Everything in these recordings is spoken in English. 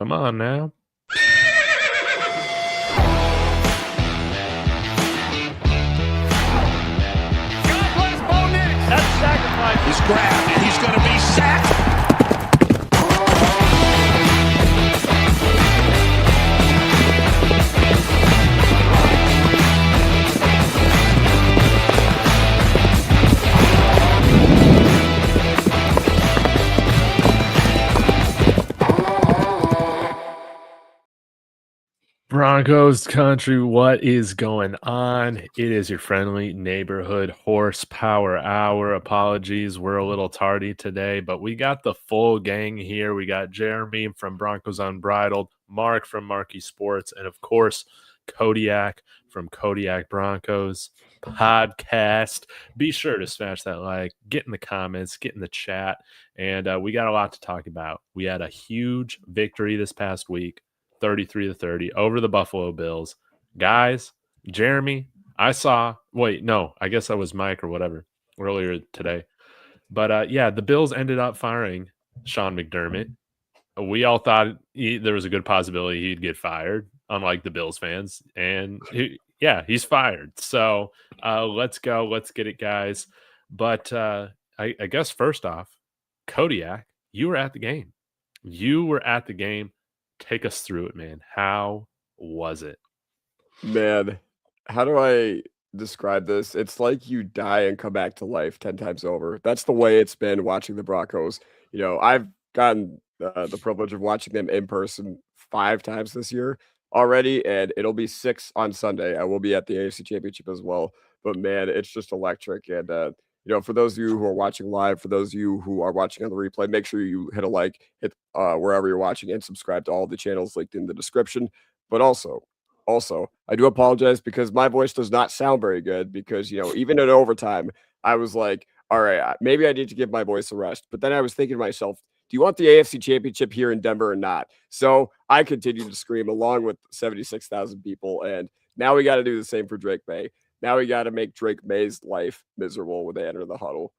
Come on now. God bless Bo Nix. That's a sacrifice. He's grabbed and he's going to be sacked. Broncos country, what is going on? It is your friendly neighborhood horsepower hour. Apologies, we're a little tardy today, but we got the full gang here. We got Jeremy from Broncos Unbridled, Mark from Marky Sports, and of course, Kodiak from Kodiak Broncos podcast. Be sure to smash that like, get in the comments, get in the chat, and we got a lot to talk about. We had a huge victory this past week. 33-30 over the Buffalo Bills. Guys, Jeremy, I guess that was Mike or whatever earlier today. But yeah, the Bills ended up firing Sean McDermott. We all thought there was a good possibility he'd get fired, unlike the Bills fans. And he's fired. So let's go. Let's get it, guys. But I guess first off, Kodiak, you were at the game. Take us through it, man. How was it? Man, how do I describe this? It's like you die and come back to life 10 times over. That's the way it's been watching the Broncos. You know, I've gotten the privilege of watching them in person 5 times this year already, and it'll be 6 on Sunday. I will be at the AFC Championship as well. But man, it's just electric. And for those of you who are watching live, for those of you who are watching on the replay, make sure you hit a like, hit wherever you're watching, and subscribe to all the channels linked in the description. But also, I do apologize because my voice does not sound very good because, even in overtime, I was like, all right, maybe I need to give my voice a rest. But then I was thinking to myself, do you want the AFC Championship here in Denver or not? So I continued to scream along with 76,000 people. And now we got to do the same for Drake May. Now we got to make Drake May's life miserable when they enter the huddle.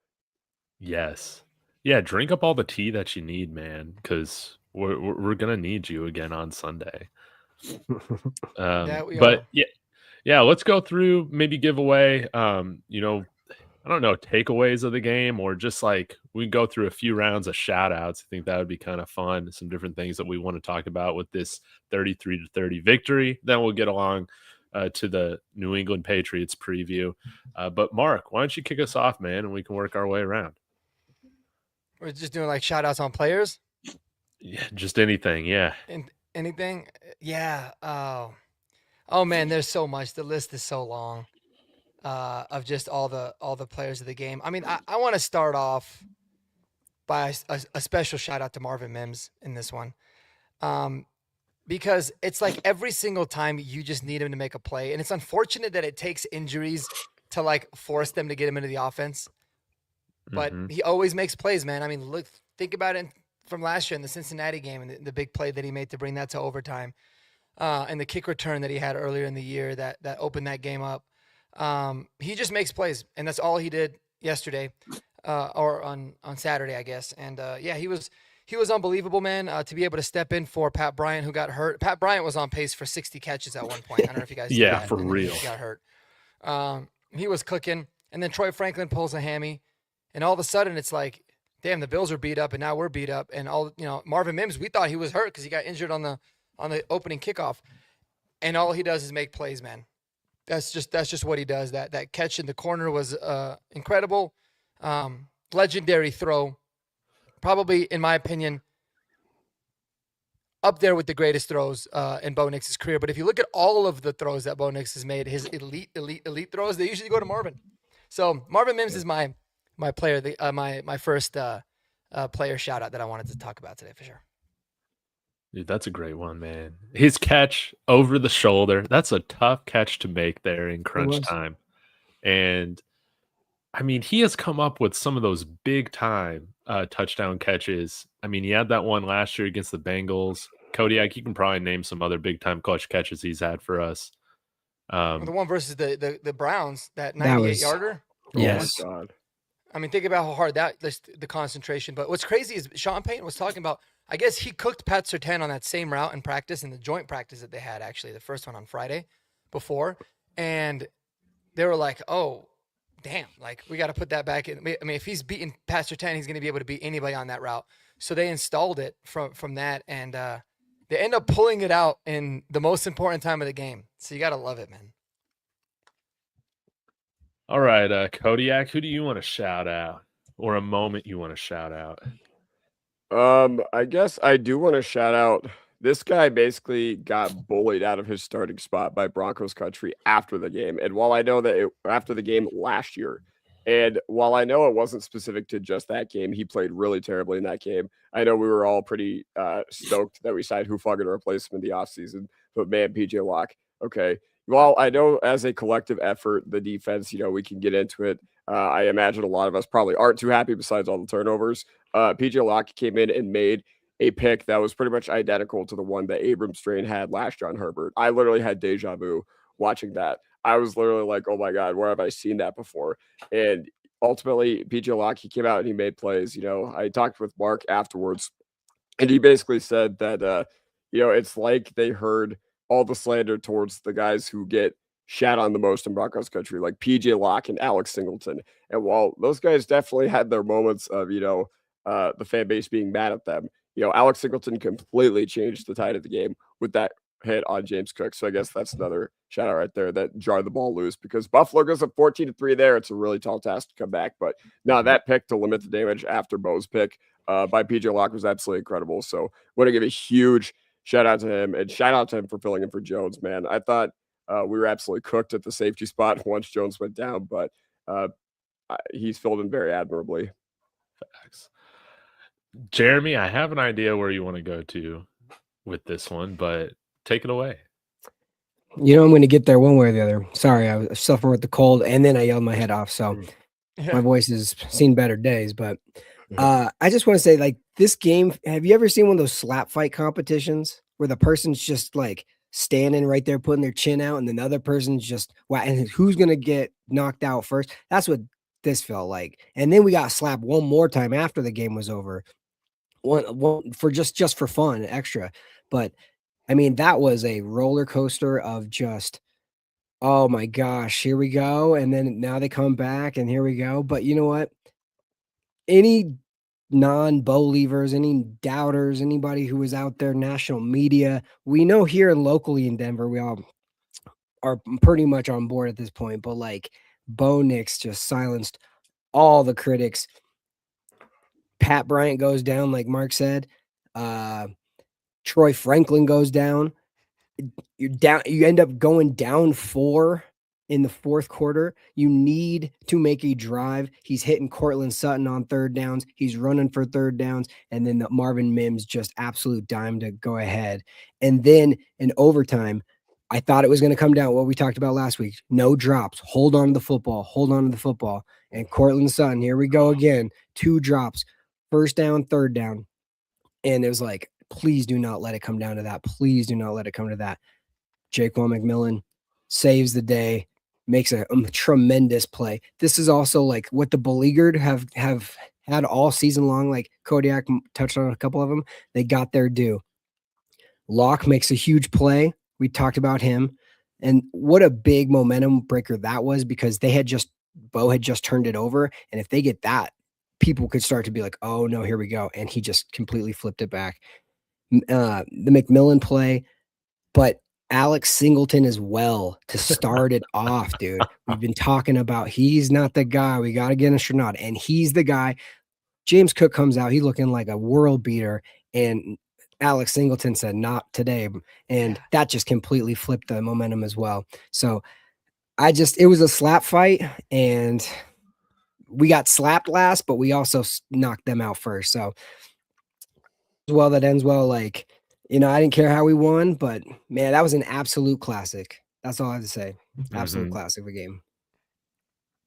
Yes. Yeah, drink up all the tea that you need, man, because we're going to need you again on Sunday. Let's go through, maybe give away, I don't know, takeaways of the game, or just like we go through a few rounds of shout outs. I think that would be kind of fun. Some different things that we want to talk about with this 33-30 victory. Then we'll get along to the New England Patriots preview. But Mark, why don't you kick us off, man, and we can work our way around. We're just doing like shout outs on players? Yeah, just anything. Yeah. Anything? Yeah. Oh man, there's so much. The list is so long of just all the players of the game. I mean, I want to start off by a special shout out to Marvin Mims in this one. Because it's like every single time you just need him to make a play. And it's unfortunate that it takes injuries to like force them to get him into the offense. But he always makes plays, man. I mean, think about it from last year in the Cincinnati game and the big play that he made to bring that to overtime. And the kick return that he had earlier in the year that opened that game up. He just makes plays, and that's all he did yesterday or on Saturday, I guess. And he was unbelievable, man, to be able to step in for Pat Bryant, who got hurt. Pat Bryant was on pace for 60 catches at one point. I don't know if you guys see that. For real. He got hurt. He was cooking, and then Troy Franklin pulls a hammy, and all of a sudden it's like, damn, the Bills are beat up, and now we're beat up. And Marvin Mims, we thought he was hurt because he got injured on the opening kickoff, and all he does is make plays, man. That's just what he does. That catch in the corner was incredible. Legendary throw. Probably, in my opinion, up there with the greatest throws in Bo Nix's career. But if you look at all of the throws that Bo Nix has made, his elite throws, they usually go to Marvin. So Marvin Mims is my player, my first player shout out that I wanted to talk about today for sure. Dude, that's a great one, man. His catch over the shoulder, that's a tough catch to make there in crunch time. And I mean, he has come up with some of those big time touchdown catches. I mean, he had that one last year against the Bengals. Kodiak, you can probably name some other big time clutch catches he's had for us. The one versus the Browns, that 98-yarder. Yes. Oh my God. I mean, think about how hard the concentration. But what's crazy is Sean Payton was talking about, I guess he cooked Pat Surtain on that same route in practice, in the joint practice that they had, actually, the first one on Friday before. And they were like, oh, damn, like we got to put that back in. I mean, if he's beating Pat Surtain, he's going to be able to beat anybody on that route. So they installed it from that, and they end up pulling it out in the most important time of the game. So you got to love it, man. All right, Kodiak, who do you want to shout out, or a moment you want to shout out? I guess I do want to shout out this guy. Basically got bullied out of his starting spot by Broncos country after the game. And while I know that after the game last year, and while I know it wasn't specific to just that game, he played really terribly in that game. I know we were all pretty stoked that we signed Hufanga to replace him in the offseason. But man, PJ Locke, okay. Well, I know as a collective effort, the defense, we can get into it. I imagine a lot of us probably aren't too happy besides all the turnovers. PJ Locke came in and made a pick that was pretty much identical to the one that Abram Strain had last year on Herbert. I literally had deja vu watching that. I was literally like, oh my God, where have I seen that before? And ultimately, PJ Locke, he came out and he made plays. I talked with Mark afterwards, and he basically said that, it's like they heard all the slander towards the guys who get shat on the most in Broncos country, like PJ Locke and Alex Singleton. And while those guys definitely had their moments of, the fan base being mad at them, Alex Singleton completely changed the tide of the game with that hit on James Cook. So I guess that's another shout out right there that jarred the ball loose, because Buffalo goes up 14-3 there. It's a really tall task to come back. But no, that pick to limit the damage after Bo's pick by PJ Locke was absolutely incredible. So want to give a huge shout out to him, and shout out to him for filling in for Jones, man. I thought we were absolutely cooked at the safety spot once Jones went down, but he's filled in very admirably. Facts. Jeremy, I have an idea where you want to go to with this one, but take it away. I'm going to get there one way or the other. Sorry, I was suffering with the cold, and then I yelled my head off, so my voice has seen better days. But I just want to say, like, this game, have you ever seen one of those slap fight competitions where the person's just, like, standing right there putting their chin out, and then the other person's just, wow, and who's going to get knocked out first? That's what this felt like. And then we got slapped one more time after the game was over. One for just for fun, extra. But I mean, that was a roller coaster of just, oh my gosh, here we go. And then now they come back and here we go. But you know what? Any non-believers, any doubters, anybody who was out there, national media, we know here and locally in Denver, we all are pretty much on board at this point. But like, Bo Nix just silenced all the critics. Pat Bryant goes down, like Mark said. Troy Franklin goes down. You end up going down 4 in the fourth quarter. You need to make a drive. He's hitting Cortland Sutton on third downs. He's running for third downs. And then the Marvin Mims just absolute dime to go ahead. And then in overtime, I thought it was going to come down what we talked about last week. No drops. Hold on to the football. Hold on to the football. And Cortland Sutton, here we go again. 2 drops. First down, third down. And it was like, please do not let it come down to that. Please do not let it come to that. Jaquan McMillan saves the day, makes a tremendous play. This is also like what the beleaguered have had all season long. Like Kodiak touched on a couple of them. They got their due. Locke makes a huge play. We talked about him. And what a big momentum breaker that was, because Bo had just turned it over. And if they get that, people could start to be like, oh no, here we go. And he just completely flipped it back. The McMillan play, but Alex Singleton as well to start it off, dude. We've been talking about he's not the guy. We got to get an astronaut, and he's the guy. James Cook comes out. He's looking like a world beater, and Alex Singleton said, not today. And that just completely flipped the momentum as well. So it was a slap fight, and we got slapped last, but we also knocked them out first. So well, that ends well. Like, I didn't care how we won, but man, that was an absolute classic. That's all I have to say. Absolute classic of a game.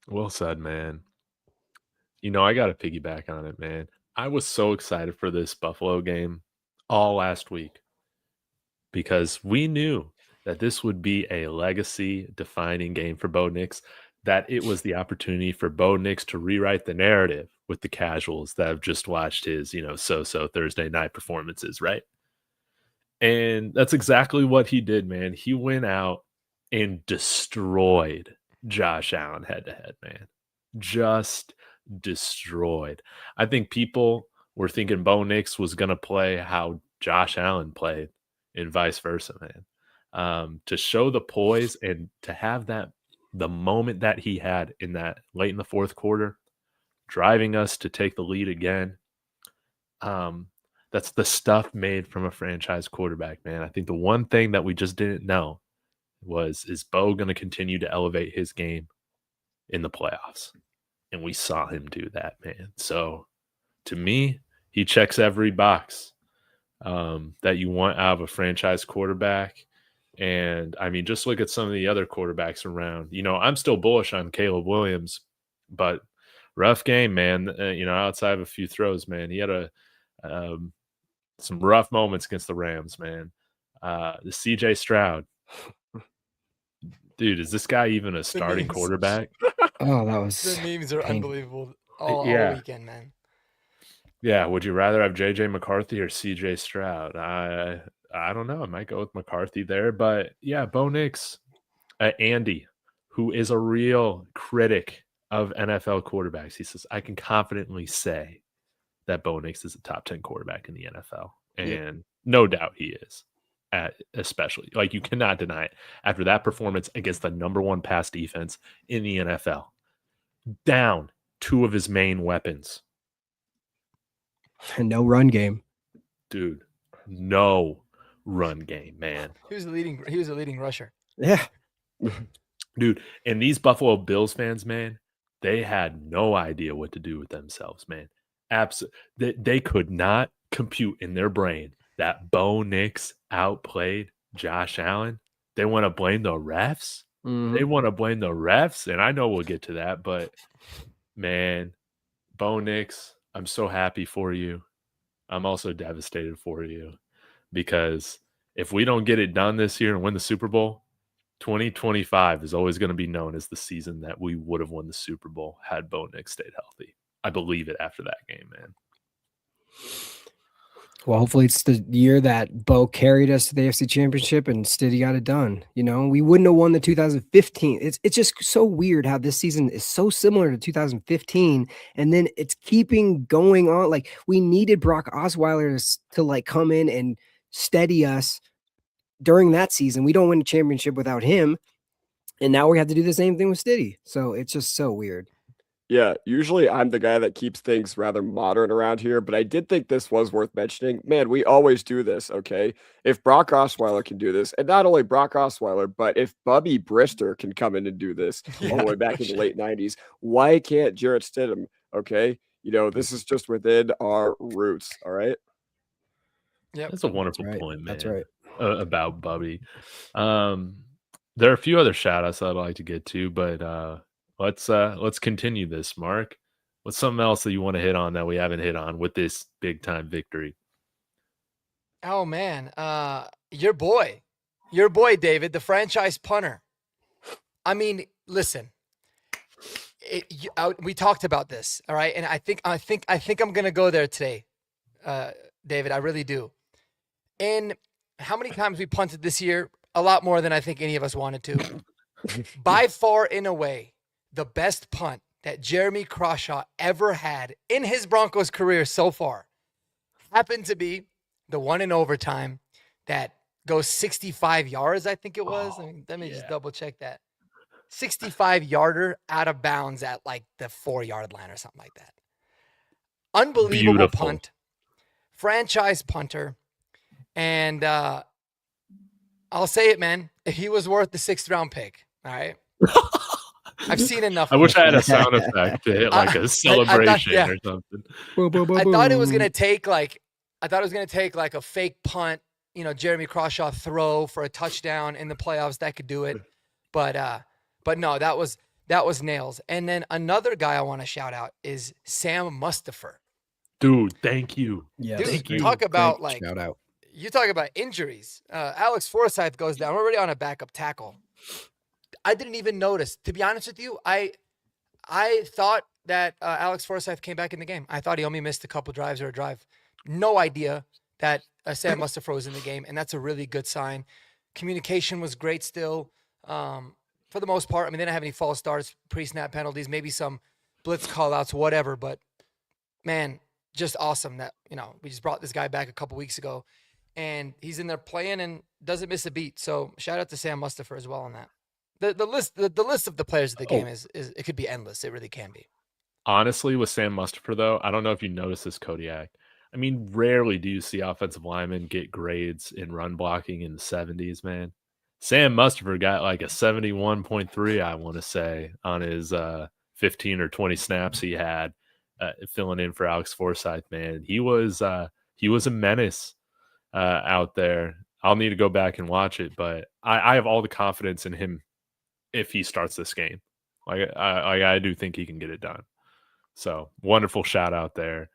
Well said, man. I got to piggyback on it, man. I was so excited for this Buffalo game all last week because we knew that this would be a legacy-defining game for Bo Nix. that it was the opportunity for Bo Nix to rewrite the narrative with the casuals that have just watched his, so-so Thursday night performances, right? And that's exactly what he did, man. He went out and destroyed Josh Allen head-to-head, man. Just destroyed. I think people were thinking Bo Nix was going to play how Josh Allen played and vice versa, man. To show the poise and to have the moment that he had in that late in the fourth quarter, driving us to take the lead again. That's the stuff made from a franchise quarterback, man. I think the one thing that we just didn't know is Bo going to continue to elevate his game in the playoffs? And we saw him do that, man. So to me, he checks every box that you want out of a franchise quarterback. And I mean, just look at some of the other quarterbacks around. I'm still bullish on Caleb Williams, but rough game, man. Outside of a few throws, man, he had some rough moments against the Rams, man. The CJ Stroud, dude, is this guy even a starting quarterback? Oh, that was the memes are painful. Unbelievable all weekend, man. Yeah, would you rather have JJ McCarthy or CJ Stroud? I don't know. I might go with McCarthy there, but yeah, Bo Nix, Andy, who is a real critic of NFL quarterbacks, he says, I can confidently say that Bo Nix is a top 10 quarterback in the NFL. And no doubt he is, especially. Like, you cannot deny it. After that performance against the number one pass defense in the NFL, down two of his main weapons. And no run game. Dude, no run game, man. He was a leading rusher. Yeah. Dude, and these Buffalo Bills fans, man, they had no idea what to do with themselves, man. They could not compute in their brain that Bo Nix outplayed Josh Allen. They want to blame the refs. They want to blame the refs, and I know we'll get to that, but man, Bo Nix, I'm so happy for you. I'm also devastated for you because if we don't get it done this year and win the Super Bowl, 2025 is always going to be known as the season that we would have won the Super Bowl had Bo Nix stayed healthy. I believe it after that game, man. Well, hopefully it's the year that Bo carried us to the AFC Championship and Stiddy got it done. We wouldn't have won the 2015. It's just so weird how this season is so similar to 2015, and then it's keeping going on. Like, we needed Brock Osweiler to come in and steady us during that season. We don't win a championship without him, and now we have to do the same thing with Stiddy. So it's just so weird. Yeah, usually I'm the guy that keeps things rather modern around here, but I did think this was worth mentioning. Man, we always do this, okay? If Brock Osweiler can do this, and not only Brock Osweiler, but if Bubby Brister can come in and do this all the way back in the late 90s, why can't Jarrett Stidham, okay? This is just within our roots, all right? Yeah, that's a wonderful point, man. That's right. About Bubby. There are a few other shout-outs I'd like to get to, but let's continue this, Mark. What's something else that you want to hit on that we haven't hit on with this big time victory? Oh man, your boy David, the franchise punter. I mean, listen, we talked about this, all right, and I think I'm gonna go there today, David. I really do. And how many times we punted this year? A lot more than I think any of us wanted to. By far, in a way, the best punt that Jeremy Crawshaw ever had in his Broncos career so far happened to be the one in overtime that goes 65 yards, I think it was. Let me just double check that. 65-yarder out of bounds at like the 4-yard line or something like that. Unbelievable punt. Franchise punter. And I'll say it, man. He was worth the 6th round pick. All right. I've seen enough. I wish I had a sound effect to hit like a celebration or something. I thought it was gonna take like a fake punt, Jeremy Crawshaw throw for a touchdown in the playoffs that could do it. But no, that was nails. And then another guy I want to shout out is Sam Mustipher. Dude, thank you. Yeah, dude, you talk about shout out. You talk about injuries. Alex Forsythe goes down. We're already on a backup tackle. I didn't even notice. To be honest with you, I thought that Alex Forsyth came back in the game. I thought he only missed a couple drives or a drive. No idea that Sam Mustipher was in the game, and that's a really good sign. Communication was great still. For the most part, I mean, they didn't have any false starts, pre-snap penalties, maybe some blitz call-outs, whatever. But, man, just awesome that, we just brought this guy back a couple weeks ago, and he's in there playing and doesn't miss a beat. So shout out to Sam Mustipher as well on that. The list of the players of the game is it could be endless. It really can be. Honestly, with Sam Mustipher, though, I don't know if you noticed this, Kodiak. I mean, rarely do you see offensive linemen get grades in run blocking in the 70s, man. Sam Mustipher got like a 71.3, I want to say, on his 15 or 20 snaps he had filling in for Alex Forsyth, man. He was a menace out there. I'll need to go back and watch it, but I have all the confidence in him if he starts this game. I do think he can get it done. So wonderful shout out there.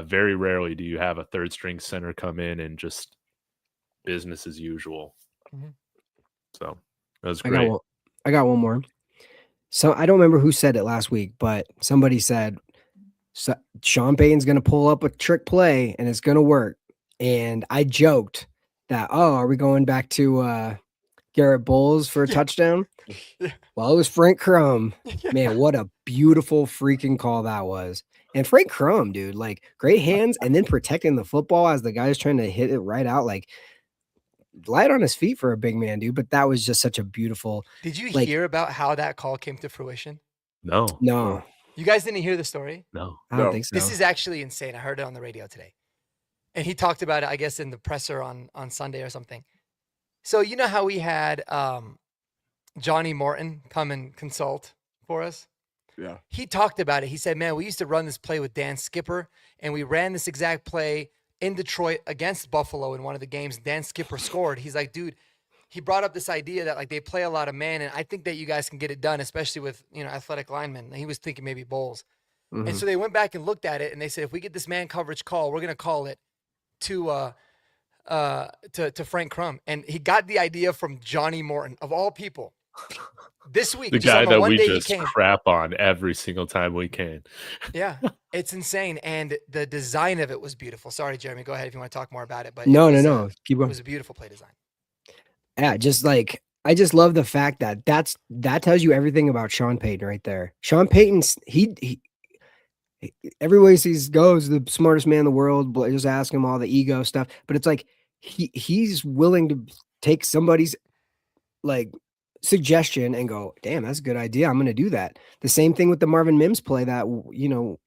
Very rarely do you have a third string center come in and just business as usual. Mm-hmm. So that was great. I got one more. So I don't remember who said it last week, but somebody said Sean Payton's going to pull up a trick play and it's going to work. And I joked that, are we going back to Garrett Bowles for a touchdown? Well, it was Frank Crum. Man, what a beautiful freaking call that was. And Frank Crum, dude, like great hands and then protecting the football as the guy's trying to hit it right out. Like light on his feet for a big man, dude. But that was just such a beautiful. Did you hear about how that call came to fruition? No. You guys didn't hear the story? No. I don't think so. This is actually insane. I heard it on the radio today. And he talked about it, I guess, in the presser on Sunday or something. So you know how we had Johnny Morton come and consult for us? Yeah. He talked about it. He said, man, we used to run this play with Dan Skipper, and we ran this exact play in Detroit against Buffalo in one of the games. Dan Skipper scored. He's like, dude, he brought up this idea that like they play a lot of man, and I think that you guys can get it done, especially with athletic linemen. And he was thinking maybe Bowles. Mm-hmm. And so they went back and looked at it, and they said, if we get this man coverage call, we're going to call it to Frank Crum. And he got the idea from Johnny Morton, of all people. This week, the guy that we just crap on every single time we can. Yeah, it's insane, and the design of it was beautiful. Sorry, Jeremy, go ahead if you want to talk more about it. But no, keep going. It was a beautiful play design. Yeah, just like I just love the fact that that tells you everything about Sean Payton right there. Sean Payton's he everywhere he goes, the smartest man in the world. Just ask him all the ego stuff, but it's like he's willing to take somebody's like suggestion and go, damn, that's a good idea. I'm going to do that. The same thing with the Marvin Mims play that,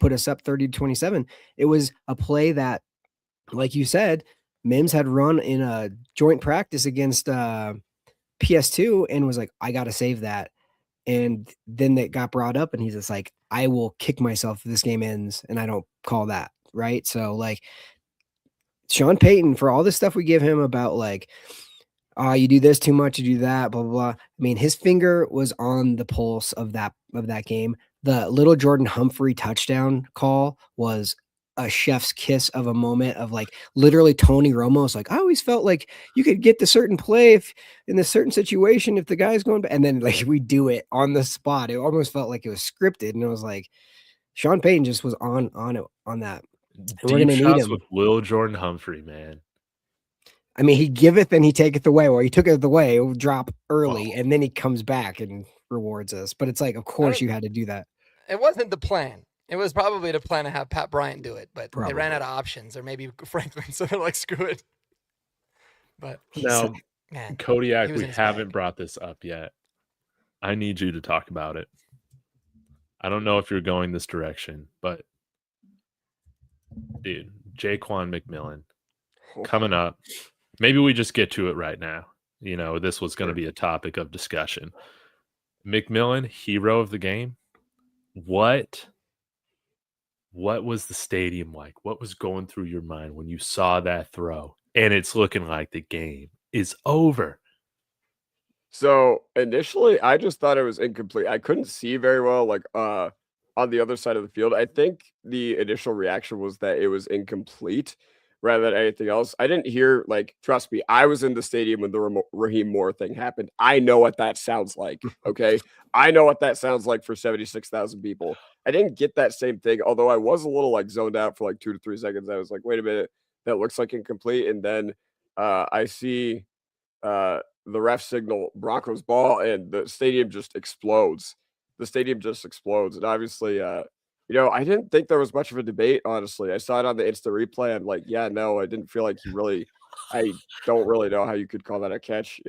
put us up 30-27. It was a play that, like you said, Mims had run in a joint practice against PS2 and was like, I got to save that. And then that got brought up and he's just like, I will kick myself if this game ends and I don't call that. Right. So like Sean Payton, for all the stuff we give him about like, you do this too much, you do that, blah, blah, blah. I mean, his finger was on the pulse of that game. The little Jordan Humphrey touchdown call was a chef's kiss of a moment of like literally Tony Romo's like, I always felt like you could get the certain play if in this certain situation, if the guy's going back, and then like we do it on the spot. It almost felt like it was scripted. And it was like, Sean Payton just was on that. And we're going to need him with Lil Jordan Humphrey, man. I mean, he giveth and he taketh away. Well, he took it away, it will drop early, and then he comes back and rewards us. But it's like, of course you had to do that. It wasn't the plan. It was probably the plan to have Pat Bryant do it, but they ran out of options, or maybe Franklin, so they're like, screw it. But now, Kodiak, we haven't brought this up yet. I need you to talk about it. I don't know if you're going this direction, but dude, Jaquan McMillan coming up. Maybe we just get to it right now. This was going to be a topic of discussion. McMillan, hero of the game. What was the stadium like? What was going through your mind when you saw that throw? And it's looking like the game is over. So initially, I just thought it was incomplete. I couldn't see very well, like on the other side of the field. I think the initial reaction was that it was incomplete, rather than anything else. I didn't hear, like, trust me, I was in the stadium when the Raheem Moore thing happened. I know what that sounds like. Okay. I know what that sounds like for 76,000 people. I didn't get that same thing, although I was a little like zoned out for like 2 to 3 seconds. I was like, wait a minute, that looks like incomplete. And then I see the ref signal Broncos ball, and the stadium just explodes. The stadium just explodes. And obviously, I didn't think there was much of a debate, honestly. I saw it on the instant replay. I'm like, yeah, no, I didn't feel like I don't really know how you could call that a catch,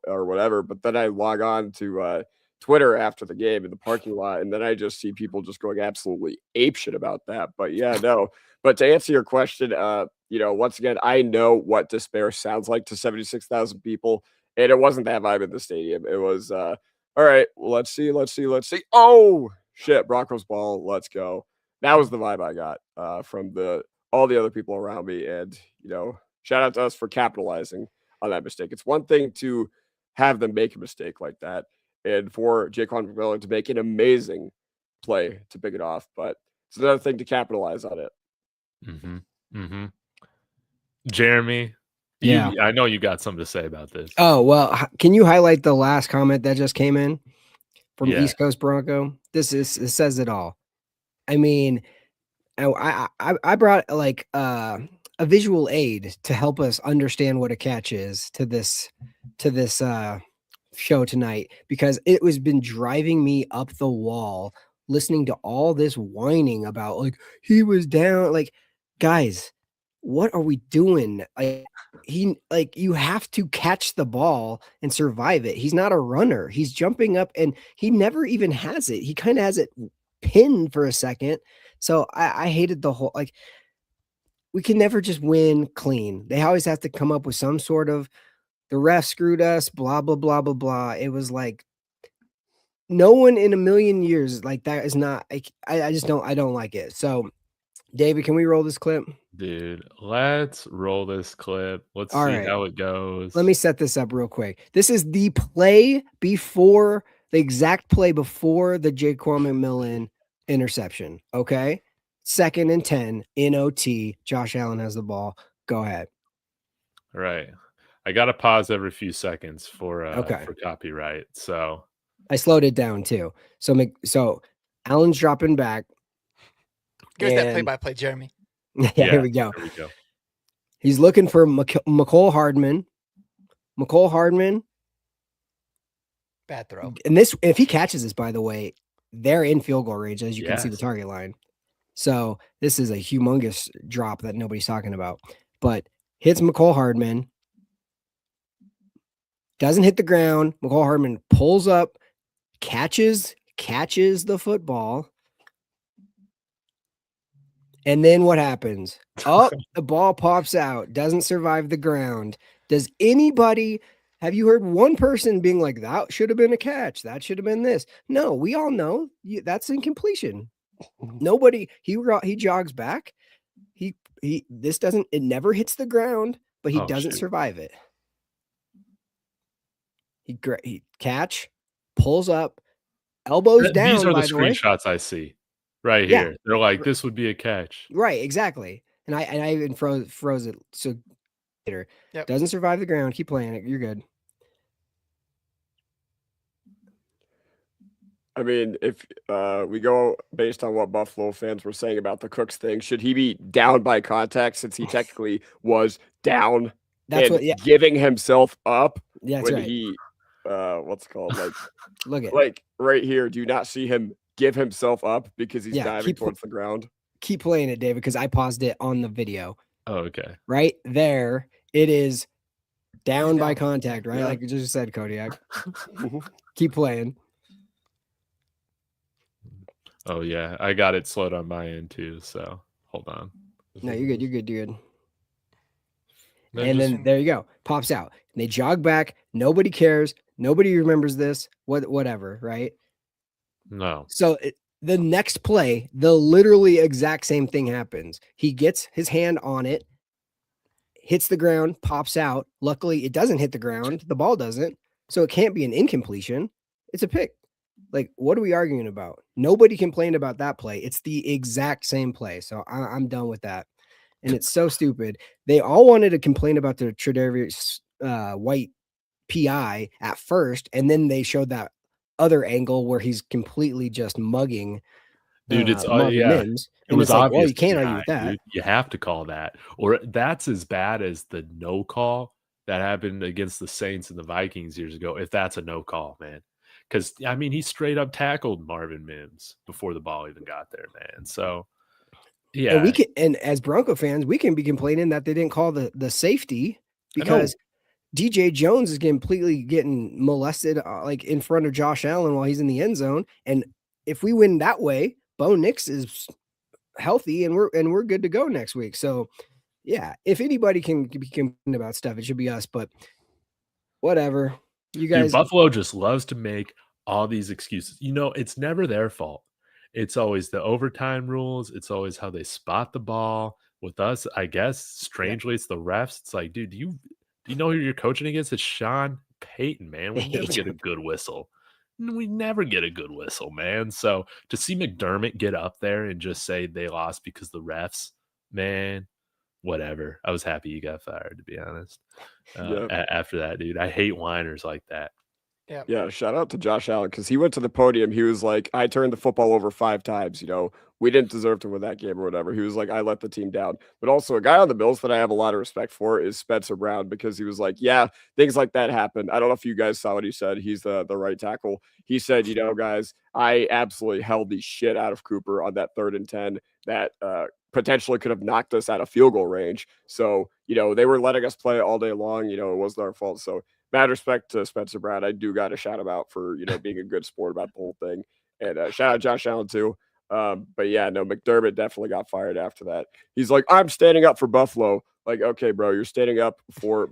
or whatever. But then I log on to Twitter after the game in the parking lot, and then I just see people just going absolutely apeshit about that. But yeah, no. But to answer your question, once again, I know what despair sounds like to 76,000 people, and it wasn't that vibe in the stadium. It was, all right, let's see. Oh, shit, Broncos ball, let's go. That was the vibe I got from all the other people around me, and, shout out to us for capitalizing on that mistake. It's one thing to have them make a mistake like that, and for Jaquan McMillan to make an amazing play to pick it off, but it's another thing to capitalize on it. Mm-hmm. Mm-hmm. Jeremy, Yeah. I know you got something to say about this. Oh, well, can you highlight the last comment that just came in from East Coast Bronco? This says it all. I mean, I brought like a visual aid to help us understand what a catch is to this show tonight, because it was been driving me up the wall listening to all this whining about like he was down. Like, guys, what are we doing? You have to catch the ball and survive it. He's not a runner. He's jumping up, and he never even has it. He kind of has it pinned for a second. So I hated the whole, like, we can never just win clean. They always have to come up with some sort of, the ref screwed us, blah, blah, blah, blah, blah. It was like, no one in a million years, like, that is not, I don't like it. So, David, can we roll this clip? Dude, let's roll this clip. Let's All see right. how it goes. Let me set this up real quick. This is the play before, the exact play before the Jaquan McMillan interception. Okay. 2nd and 10 in OT. Josh Allen has the ball. Go ahead. All right. I got to pause every few seconds for Okay. for copyright. So I slowed it down too. So Allen's dropping back. Here's that play-by-play, Jeremy. Here we go. There we go. He's looking for McCole Hardman. McCole Hardman. Bad throw. And this, if he catches this, by the way, they're in field goal range, as you can see the target line. So this is a humongous drop that nobody's talking about. But hits McCole Hardman. Doesn't hit the ground. McCole Hardman pulls up, catches the football. And then what happens? Oh, the ball pops out, doesn't survive the ground. Does anybody, have you heard one person being like, that should have been a catch? That should have been this? No, we all know that's incompletion. Nobody, he jogs back. It never hits the ground, but he doesn't survive it. He catch, pulls up, elbows down. These are the screenshots I see right here. They're like, this would be a catch. Right, exactly. And I even froze it. So later, doesn't survive the ground. Keep playing it. You're good. I mean, if we go based on what Buffalo fans were saying about the Cooks thing, should he be down by contact since he technically was down giving himself up when he what's it called? Like, look at like right here. Do you not see him give himself up because he's diving towards the ground? Keep playing it, David, because I paused it on the video. Oh, okay. Right there, it is down by contact, right? Like you just said, Kodiak. Keep playing. Oh yeah, I got it slowed on my end too. So hold on. No, you're good. You're good. And then there you go. Pops out. And they jog back. Nobody cares. Nobody remembers this. Whatever, right? No. So the next play, the literally exact same thing happens. He gets his hand on it, hits the ground, pops out. Luckily, it doesn't hit the ground. The ball doesn't. So it can't be an incompletion. It's a pick. Like, what are we arguing about? Nobody complained about that play. It's the exact same play. So I'm done with that. and it's so stupid. They all wanted to complain about the Tre'Davious White PI at first, and then they showed that other angle where he's completely just mugging Dude, it's Marvin Mims. It And was it's like, well, obvious you can't PI, argue with that. dude. You have to call that. Or that's as bad as the no call that happened against the Saints and the Vikings years ago, if that's a no call, man. Because, I mean, he straight up tackled Marvin Mims before the ball even got there, man. So, yeah. And we can, and as Bronco fans, we can be complaining that they didn't call the safety because DJ Jones is completely getting molested like in front of Josh Allen while he's in the end zone. And if we win that way, Bo Nix is healthy and we're good to go next week. So yeah, if anybody can be complaining about stuff, it should be us. But whatever, you guys. Dude, Buffalo just loves to make all these excuses. You know, it's never their fault. It's always the overtime rules. It's always how they spot the ball. With us, I guess strangely, it's the refs. It's like, dude, do you know who you're coaching against? It's Sean Payton, man. We never get a good whistle. We never get a good whistle, man. So to see McDermott get up there and just say they lost because the refs, man, whatever. I was happy he got fired, to be honest. After that, dude, I hate whiners like that. Yeah, shout out to Josh Allen because he went to the podium. He was like, I turned the football over 5 times. You know, we didn't deserve to win that game or whatever. He was like, I let the team down. But also, a guy on the Bills that I have a lot of respect for is Spencer Brown because he was like, yeah, things like that happen. I don't know if you guys saw what he said. He's the right tackle. He said, you know, guys, I absolutely held the shit out of Cooper on that 3rd and 10 that potentially could have knocked us out of field goal range. So, you know, they were letting us play all day long. You know, it wasn't our fault. So, mad respect to Spencer Brown. I do got to shout him out for, you know, being a good sport about the whole thing. And shout out Josh Allen too. But yeah, no, McDermott definitely got fired after that. He's like, I'm standing up for Buffalo. Like, okay, bro, you're standing up for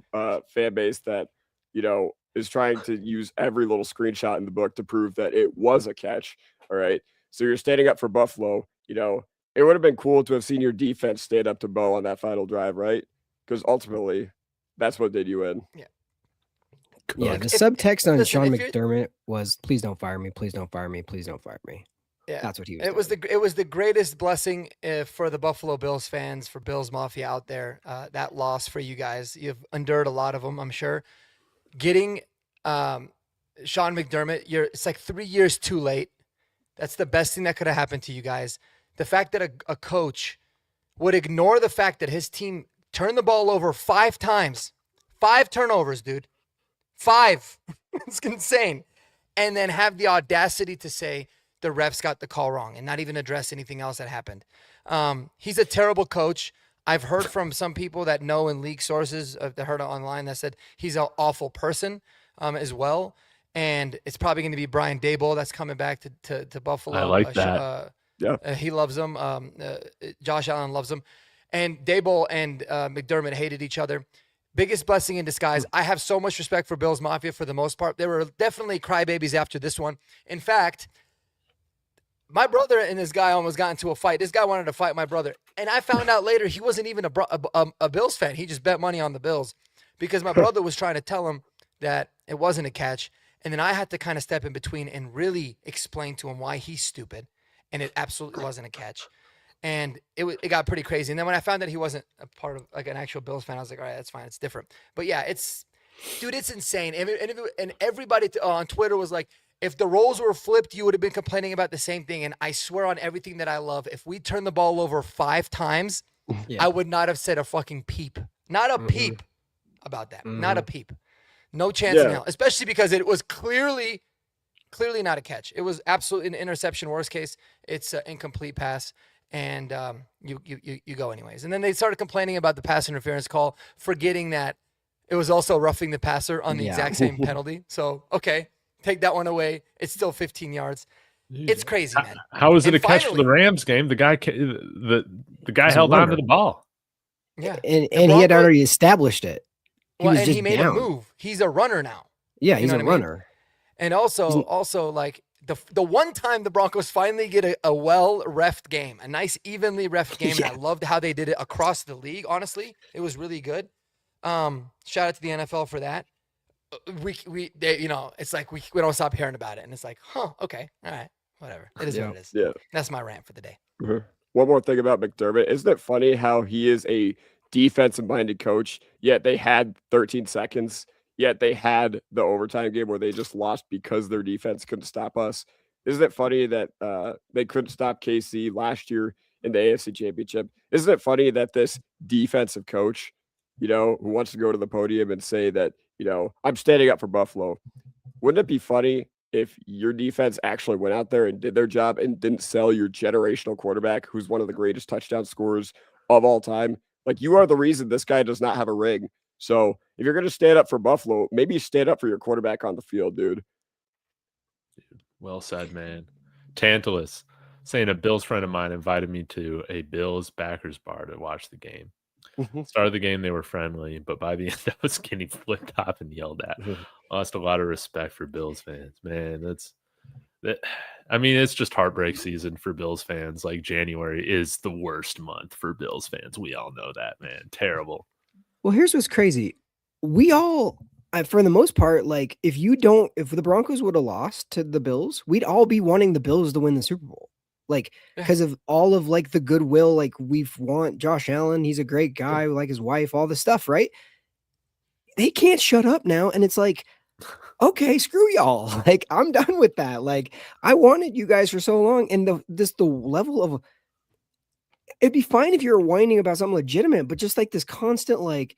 fan base that, you know, is trying to use every little screenshot in the book to prove that it was a catch. All right. So you're standing up for Buffalo. You know, it would have been cool to have seen your defense stand up to Bo on that final drive, right? Because ultimately, that's what did you in. Yeah. Yeah, the subtext on Sean McDermott was, "Please don't fire me. Please don't fire me. Please don't fire me." Yeah, that's what he was. It was the greatest blessing for the Buffalo Bills fans, for Bills Mafia out there. That loss for you guys, you've endured a lot of them, I'm sure. Getting Sean McDermott, it's like 3 years too late. That's the best thing that could have happened to you guys. The fact that a coach would ignore the fact that his team turned the ball over 5 times, 5 turnovers, dude. 5. It's insane. And then have the audacity to say the refs got the call wrong and not even address anything else that happened. He's a terrible coach. I've heard from some people that know in league sources, that heard online, that said he's an awful person as well. And it's probably going to be Brian Daboll that's coming back to Buffalo. I like that. He loves him. Josh Allen loves him. And Daboll and McDermott hated each other. Biggest blessing in disguise. I have so much respect for Bills Mafia for the most part. They were definitely crybabies after this one. In fact, my brother and this guy almost got into a fight. This guy wanted to fight my brother. And I found out later he wasn't even a Bills fan. He just bet money on the Bills because my brother was trying to tell him that it wasn't a catch. And then I had to kind of step in between and really explain to him why he's stupid. And it absolutely wasn't a catch. And it got pretty crazy. And then when I found that he wasn't a part of like an actual Bills fan, I was like, all right, that's fine. It's different. But yeah, it's insane. And everybody on Twitter was like, if the roles were flipped, you would have been complaining about the same thing. And I swear on everything that I love, if we turned the ball over 5 times, I would not have said a fucking peep. Not a peep about that. Not a peep. No chance in hell. Especially because it was clearly not a catch. It was absolutely an interception. Worst case, it's an incomplete pass. And you go anyways. And then they started complaining about the pass interference call, forgetting that it was also roughing the passer on the exact same penalty. So, okay, take that one away. It's still 15 yards. It's crazy, man. How was it a catch for the Rams game? The guy held on to the ball. Yeah. And he had already established it. He made a move. He's a runner now. Yeah, he's a runner. And also like the one time the Broncos finally get a well-refed game, a nice evenly refed game, and I loved how they did it across the league, honestly. It was really good. Shout out to the NFL for that. It's like we don't stop hearing about it. And it's like, okay, all right, whatever. It is what it is. Yeah. That's my rant for the day. one more thing about McDermott. Isn't it funny how he is a defensive-minded coach, yet they had 13 seconds, yet they had the overtime game where they just lost because their defense couldn't stop us? Isn't it funny that they couldn't stop KC last year in the AFC Championship? Isn't it funny that this defensive coach, who wants to go to the podium and say that, I'm standing up for Buffalo? Wouldn't it be funny if your defense actually went out there and did their job and didn't sell your generational quarterback, who's one of the greatest touchdown scorers of all time? Like, you are the reason this guy does not have a ring. So if you're going to stand up for Buffalo, maybe stand up for your quarterback on the field, dude. Well said, man. Tantalus saying a Bills friend of mine invited me to a Bills backers bar to watch the game. Start of the game, they were friendly, but by the end, I was getting flipped off and yelled at. Lost a lot of respect for Bills fans, man. It's just heartbreak season for Bills fans. Like, January is the worst month for Bills fans. We all know that, man. Terrible. Well, here's what's crazy. We all, for the most part, like, if the Broncos would have lost to the Bills, we'd all be wanting the Bills to win the Super Bowl. Like, because of all of, like, the goodwill, like, we want Josh Allen. He's a great guy. We like his wife, all this stuff, right? They can't shut up now. And it's like, okay, screw y'all. Like, I'm done with that. Like, I wanted you guys for so long. And the level of, it'd be fine if you're whining about something legitimate, but just like this constant, like,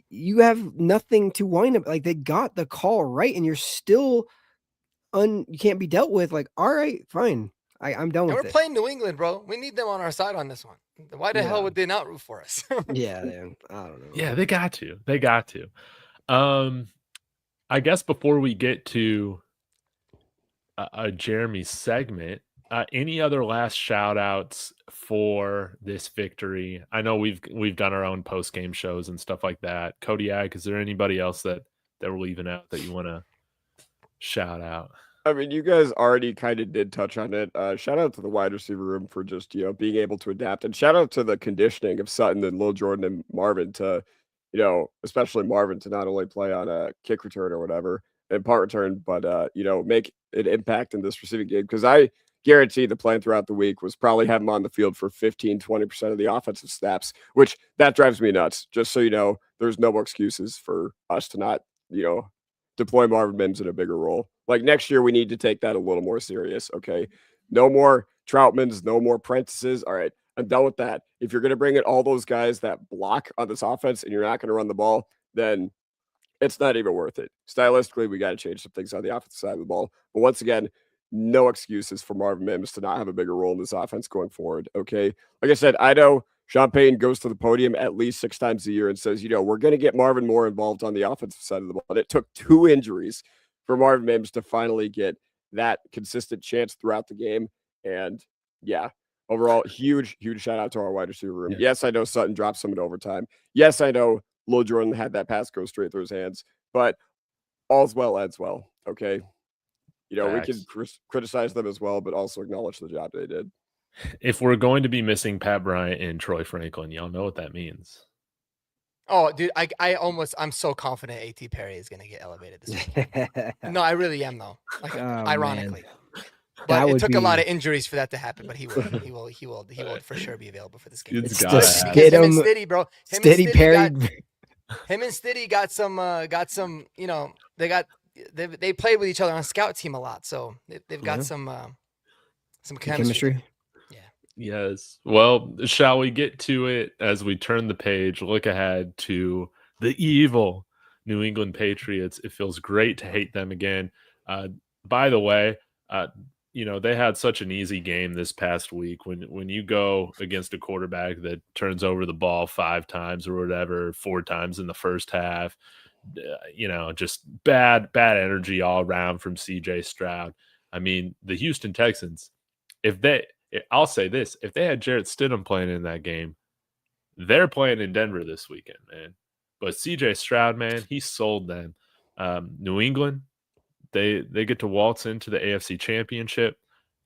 you have nothing to whine about. Like, they got the call right, and you're still you can't be dealt with. Like, all right, fine. I'm done with it. We're playing New England, bro. We need them on our side on this one. Why the hell would they not root for us? Yeah, man. I don't know. Yeah, they got to. I guess before we get to a Jeremy segment, any other last shout outs for this victory? I know we've done our own post game shows and stuff like that. Kodiak, is there anybody else that we're leaving out that you want to shout out? I mean, you guys already kind of did touch on it. Shout out to the wide receiver room for just, being able to adapt, and shout out to the conditioning of Sutton and Lil Jordan and Marvin to, especially Marvin, to not only play on a kick return or whatever and punt return, but, make an impact in this receiving game. Because I guarantee the plan throughout the week was probably have him on the field for 15-20% of the offensive snaps, which that drives me nuts. Just so you know, there's no more excuses for us to not, deploy Marvin Mims in a bigger role. Like, next year, we need to take that a little more serious, okay? No more Troutmans, no more Prentices. All right, I'm done with that. If you're going to bring in all those guys that block on this offense and you're not going to run the ball, then it's not even worth it. Stylistically, we got to change some things on the offensive side of the ball. But once again, no excuses for Marvin Mims to not have a bigger role in this offense going forward, okay? Like I said, I know Sean Payton goes to the podium at least 6 times a year and says, we're going to get Marvin more involved on the offensive side of the ball. And it took 2 injuries for Marvin Mims to finally get that consistent chance throughout the game. And yeah, overall, huge shout out to our wide receiver room. Yeah. Yes, I know Sutton dropped some in overtime. Yes, I know Lil Jordan had that pass go straight through his hands, but all's well ends well. Okay. We can criticize them as well, but also acknowledge the job they did. If we're going to be missing Pat Bryant and Troy Franklin, y'all know what that means. Oh, dude, I'm so confident A.T. Perry is going to get elevated this week. No, I really am, though. Like, ironically. Man. But it took a lot of injuries for that to happen, but he will for sure be available for this game. It's him and Stiddy, bro. Stiddy Perry. Him and Stiddy got some, they played with each other on scout team a lot, so they've got some chemistry. Yes. Well, shall we get to it as we turn the page, look ahead to the evil New England Patriots? It feels great to hate them again. By the way, they had such an easy game this past week. When you go against a quarterback that turns over the ball 5 times or whatever, 4 times in the first half, just bad energy all around from CJ Stroud. I mean, the Houston Texans, I'll say this, if they had Jarrett Stidham playing in that game, they're playing in Denver this weekend, man. But CJ Stroud, man, he sold them. New England, they get to waltz into the AFC Championship,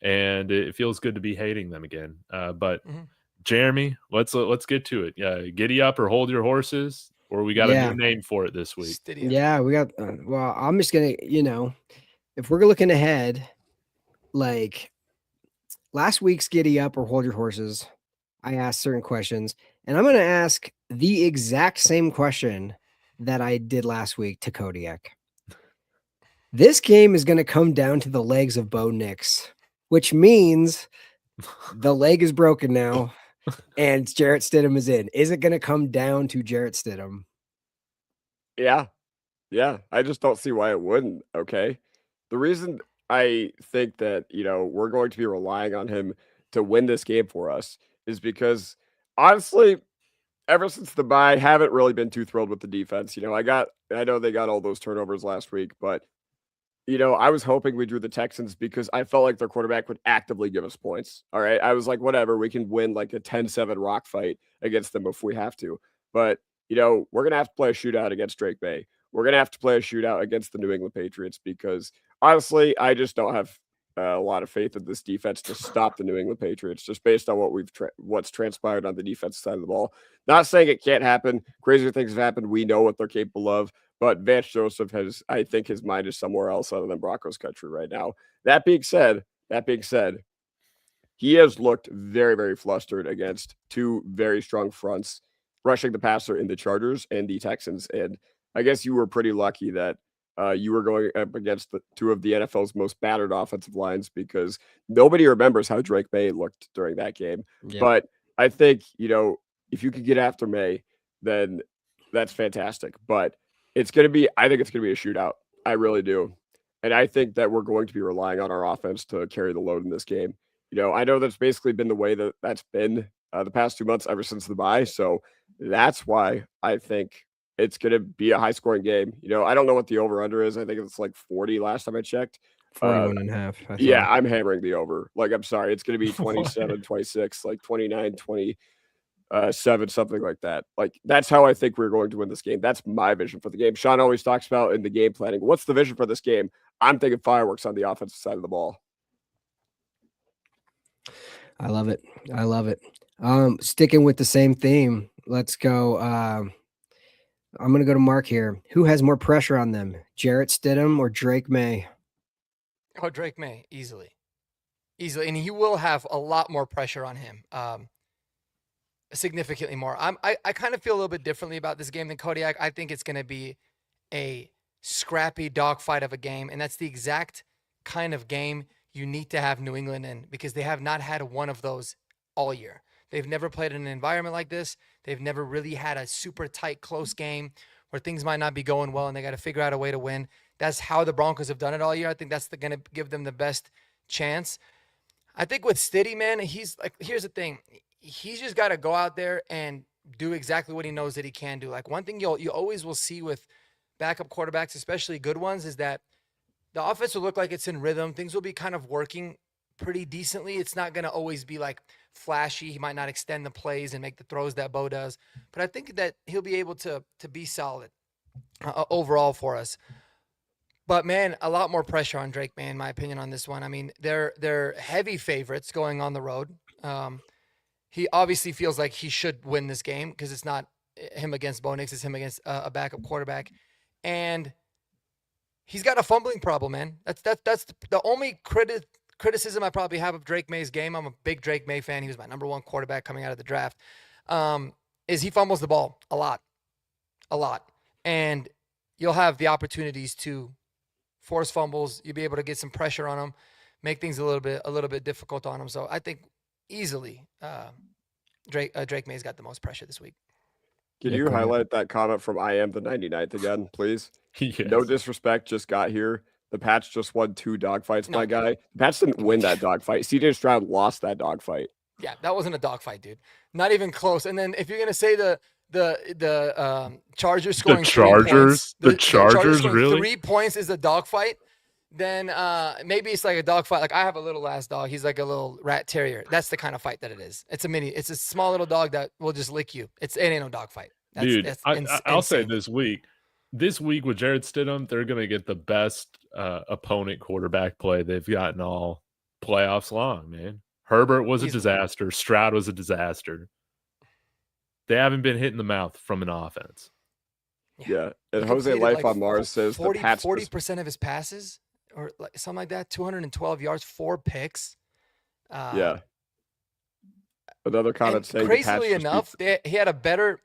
and it feels good to be hating them again. But Jeremy, let's get to it. Giddy up or hold your horses, or we got a new name for it this week. Yeah, we got. Well, I'm just gonna, if we're looking ahead, like, last week's Giddy Up or Hold Your Horses, I asked certain questions, and I'm going to ask the exact same question that I did last week to Kodiak. This game is going to come down to the legs of Bo Nix, which means the leg is broken now, and Jarrett Stidham is in. Is it going to come down to Jarrett Stidham? Yeah. Yeah. I just don't see why it wouldn't. Okay. The reason I think that, we're going to be relying on him to win this game for us is because honestly, ever since the bye, haven't really been too thrilled with the defense. I know they got all those turnovers last week, but I was hoping we drew the Texans because I felt like their quarterback would actively give us points. All right. I was like, whatever, we can win like a 10-7 rock fight against them if we have to. But, we're going to have to play a shootout against Drake May. We're going to have to play a shootout against the New England Patriots because honestly, I just don't have a lot of faith in this defense to stop the New England Patriots just based on what's transpired on the defensive side of the ball. Not saying it can't happen. Crazier things have happened. We know what they're capable of. But Vance Joseph I think his mind is somewhere else other than Broncos country right now. That being said, he has looked very, very flustered against two very strong fronts, rushing the passer in the Chargers and the Texans. And I guess you were pretty lucky that you were going up against two of the NFL's most battered offensive lines because nobody remembers how Drake May looked during that game. Yep. But I think, if you could get after May, then that's fantastic. But I think it's going to be a shootout. I really do. And I think that we're going to be relying on our offense to carry the load in this game. I know that's basically been the way that's been the past 2 months ever since the bye. So that's why I think it's going to be a high scoring game. I don't know what the over under is. I think it's like 40 last time I checked. 41 and a half. Yeah, I'm hammering the over. Like, I'm sorry. It's going to be 27, 26, like 29, 20. 7, something like that. Like, that's how I think we're going to win this game. That's my vision for the game. Sean always talks about in the game planning, what's the vision for this game? I'm thinking fireworks on the offensive side of the ball. I love it. Sticking with the same theme, let's go. I'm going to go to Mark here. Who has more pressure on them, Jarrett Stidham or Drake May? Oh, Drake May, easily. And he will have a lot more pressure on him. Significantly more. I kind of feel a little bit differently about this game than Kodiak. I think it's going to be a scrappy dogfight of a game, and that's the exact kind of game you need to have New England in because they have not had one of those all year. They've never played in an environment like this. They've never really had a super tight, close game where things might not be going well and they got to figure out a way to win. That's how the Broncos have done it all year. I think that's going to give them the best chance. I think with Stiddy, man, he's like, here's the thing. He's just got to go out there and do exactly what he knows that he can do. Like, one thing you always will see with backup quarterbacks, especially good ones, is that the offense will look like it's in rhythm. Things will be kind of working pretty decently. It's not going to always be like flashy. He might not extend the plays and make the throws that Bo does, but I think that he'll be able to be solid overall for us. But man, a lot more pressure on Drake May, in my opinion, on this one. I mean, they're heavy favorites going on the road. He obviously feels like he should win this game because it's not him against Bo Nix, it's him against a backup quarterback. And he's got a fumbling problem, man. That's the only criticism I probably have of Drake May's game. I'm a big Drake May fan. He was my number one quarterback coming out of the draft. Is he fumbles the ball a lot. And you'll have the opportunities to force fumbles. You'll be able to get some pressure on him, make things a little bit difficult on him. So I think easily Drake May's got the most pressure this week. Can you highlight that comment from I Am the 99th again, please? Yes. No disrespect, just got here. The Pats just won 2 dogfights, my guy. The Pats didn't win that dogfight. CJ Stroud lost that dogfight. Yeah, that wasn't a dogfight, dude. Not even close. And then if you're gonna say the Chargers scoring 3 points, the Chargers really 3 points is a dogfight, then maybe it's like a dogfight. Like, I have a little ass dog. He's like a little rat terrier. That's the kind of fight that it is. It's a small little dog that will just lick you. It ain't no dogfight. Dude, I'll say this week with Jarrett Stidham, they're going to get the best opponent quarterback play they've gotten all playoffs long, man. Herbert was a disaster. Stroud was a disaster. They haven't been hit in the mouth from an offense. Yeah. And Jose Life on Mars says 40% of his passes or like something like that, 212 yards, 4 picks. Yeah. Another comment saying the Pats crazily just enough, he had a better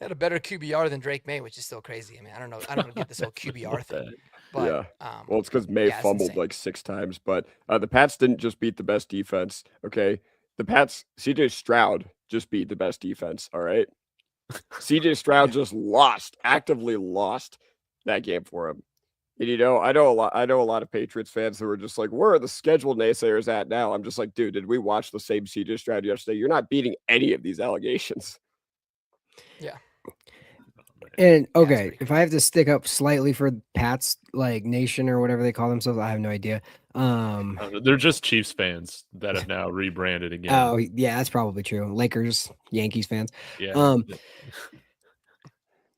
QBR than Drake May, which is still crazy. I mean, I don't get this whole QBR thing, but yeah. Well, it's because May yeah, it's fumbled insane. like 6 times, but the Pats didn't just beat the best defense. Okay, the Pats, CJ Stroud just beat the best defense. All right, CJ Stroud just actively lost that game for him. And I know a lot of Patriots fans who are just like, where are the scheduled naysayers at now? I'm just like, dude, did we watch the same CJ Stroud yesterday? You're not beating any of these allegations. Yeah. And okay, if I have to stick up slightly for Pat's like nation or whatever they call themselves, I have no idea. They're just Chiefs fans that have now rebranded again. Oh yeah, that's probably true. Lakers, Yankees fans. Yeah.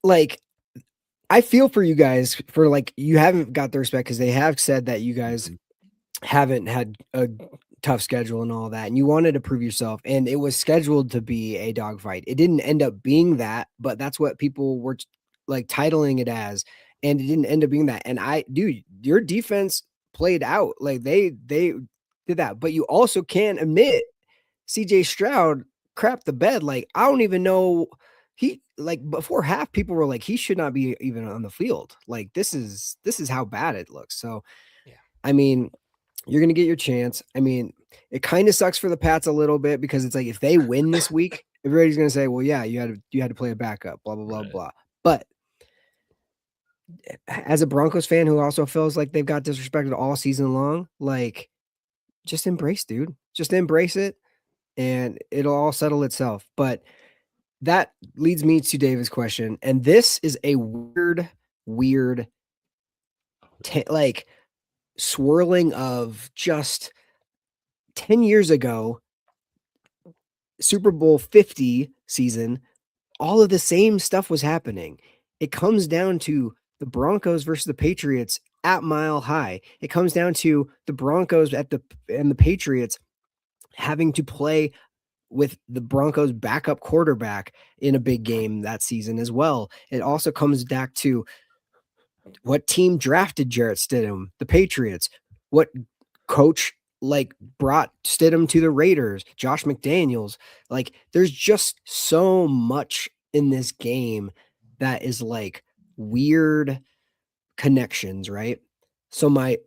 Like I feel for you guys for like you haven't got the respect because they have said that you guys haven't had a tough schedule and all that, and you wanted to prove yourself, and it was scheduled to be a dogfight. It didn't end up being that, but that's what people were like titling it as, and it didn't end up being that. And dude, your defense played out like they did that, but you also can't admit CJ Stroud crapped the bed. Like I don't even know. He like before half people were like he should not be even on the field. Like this is how bad it looks. So yeah. I mean, you're going to get your chance. I mean, it kind of sucks for the Pats a little bit because it's like if they win this week, everybody's going to say, "Well, yeah, you had to play a backup, blah blah blah blah." But as a Broncos fan who also feels like they've got disrespected all season long, like just embrace, dude. Just embrace it and it'll all settle itself. But that leads me to David's question, and this is a weird like swirling of just 10 years ago, Super Bowl 50 season, all of the same stuff was happening. It comes down to the Broncos versus the Patriots at Mile High. It comes down to the Broncos and the Patriots having to play with the Broncos backup quarterback in a big game that season as well. It also comes back to what team drafted Jarrett Stidham, the Patriots, what coach like brought Stidham to the Raiders, Josh McDaniels. Like there's just so much in this game that is like weird connections, right? So my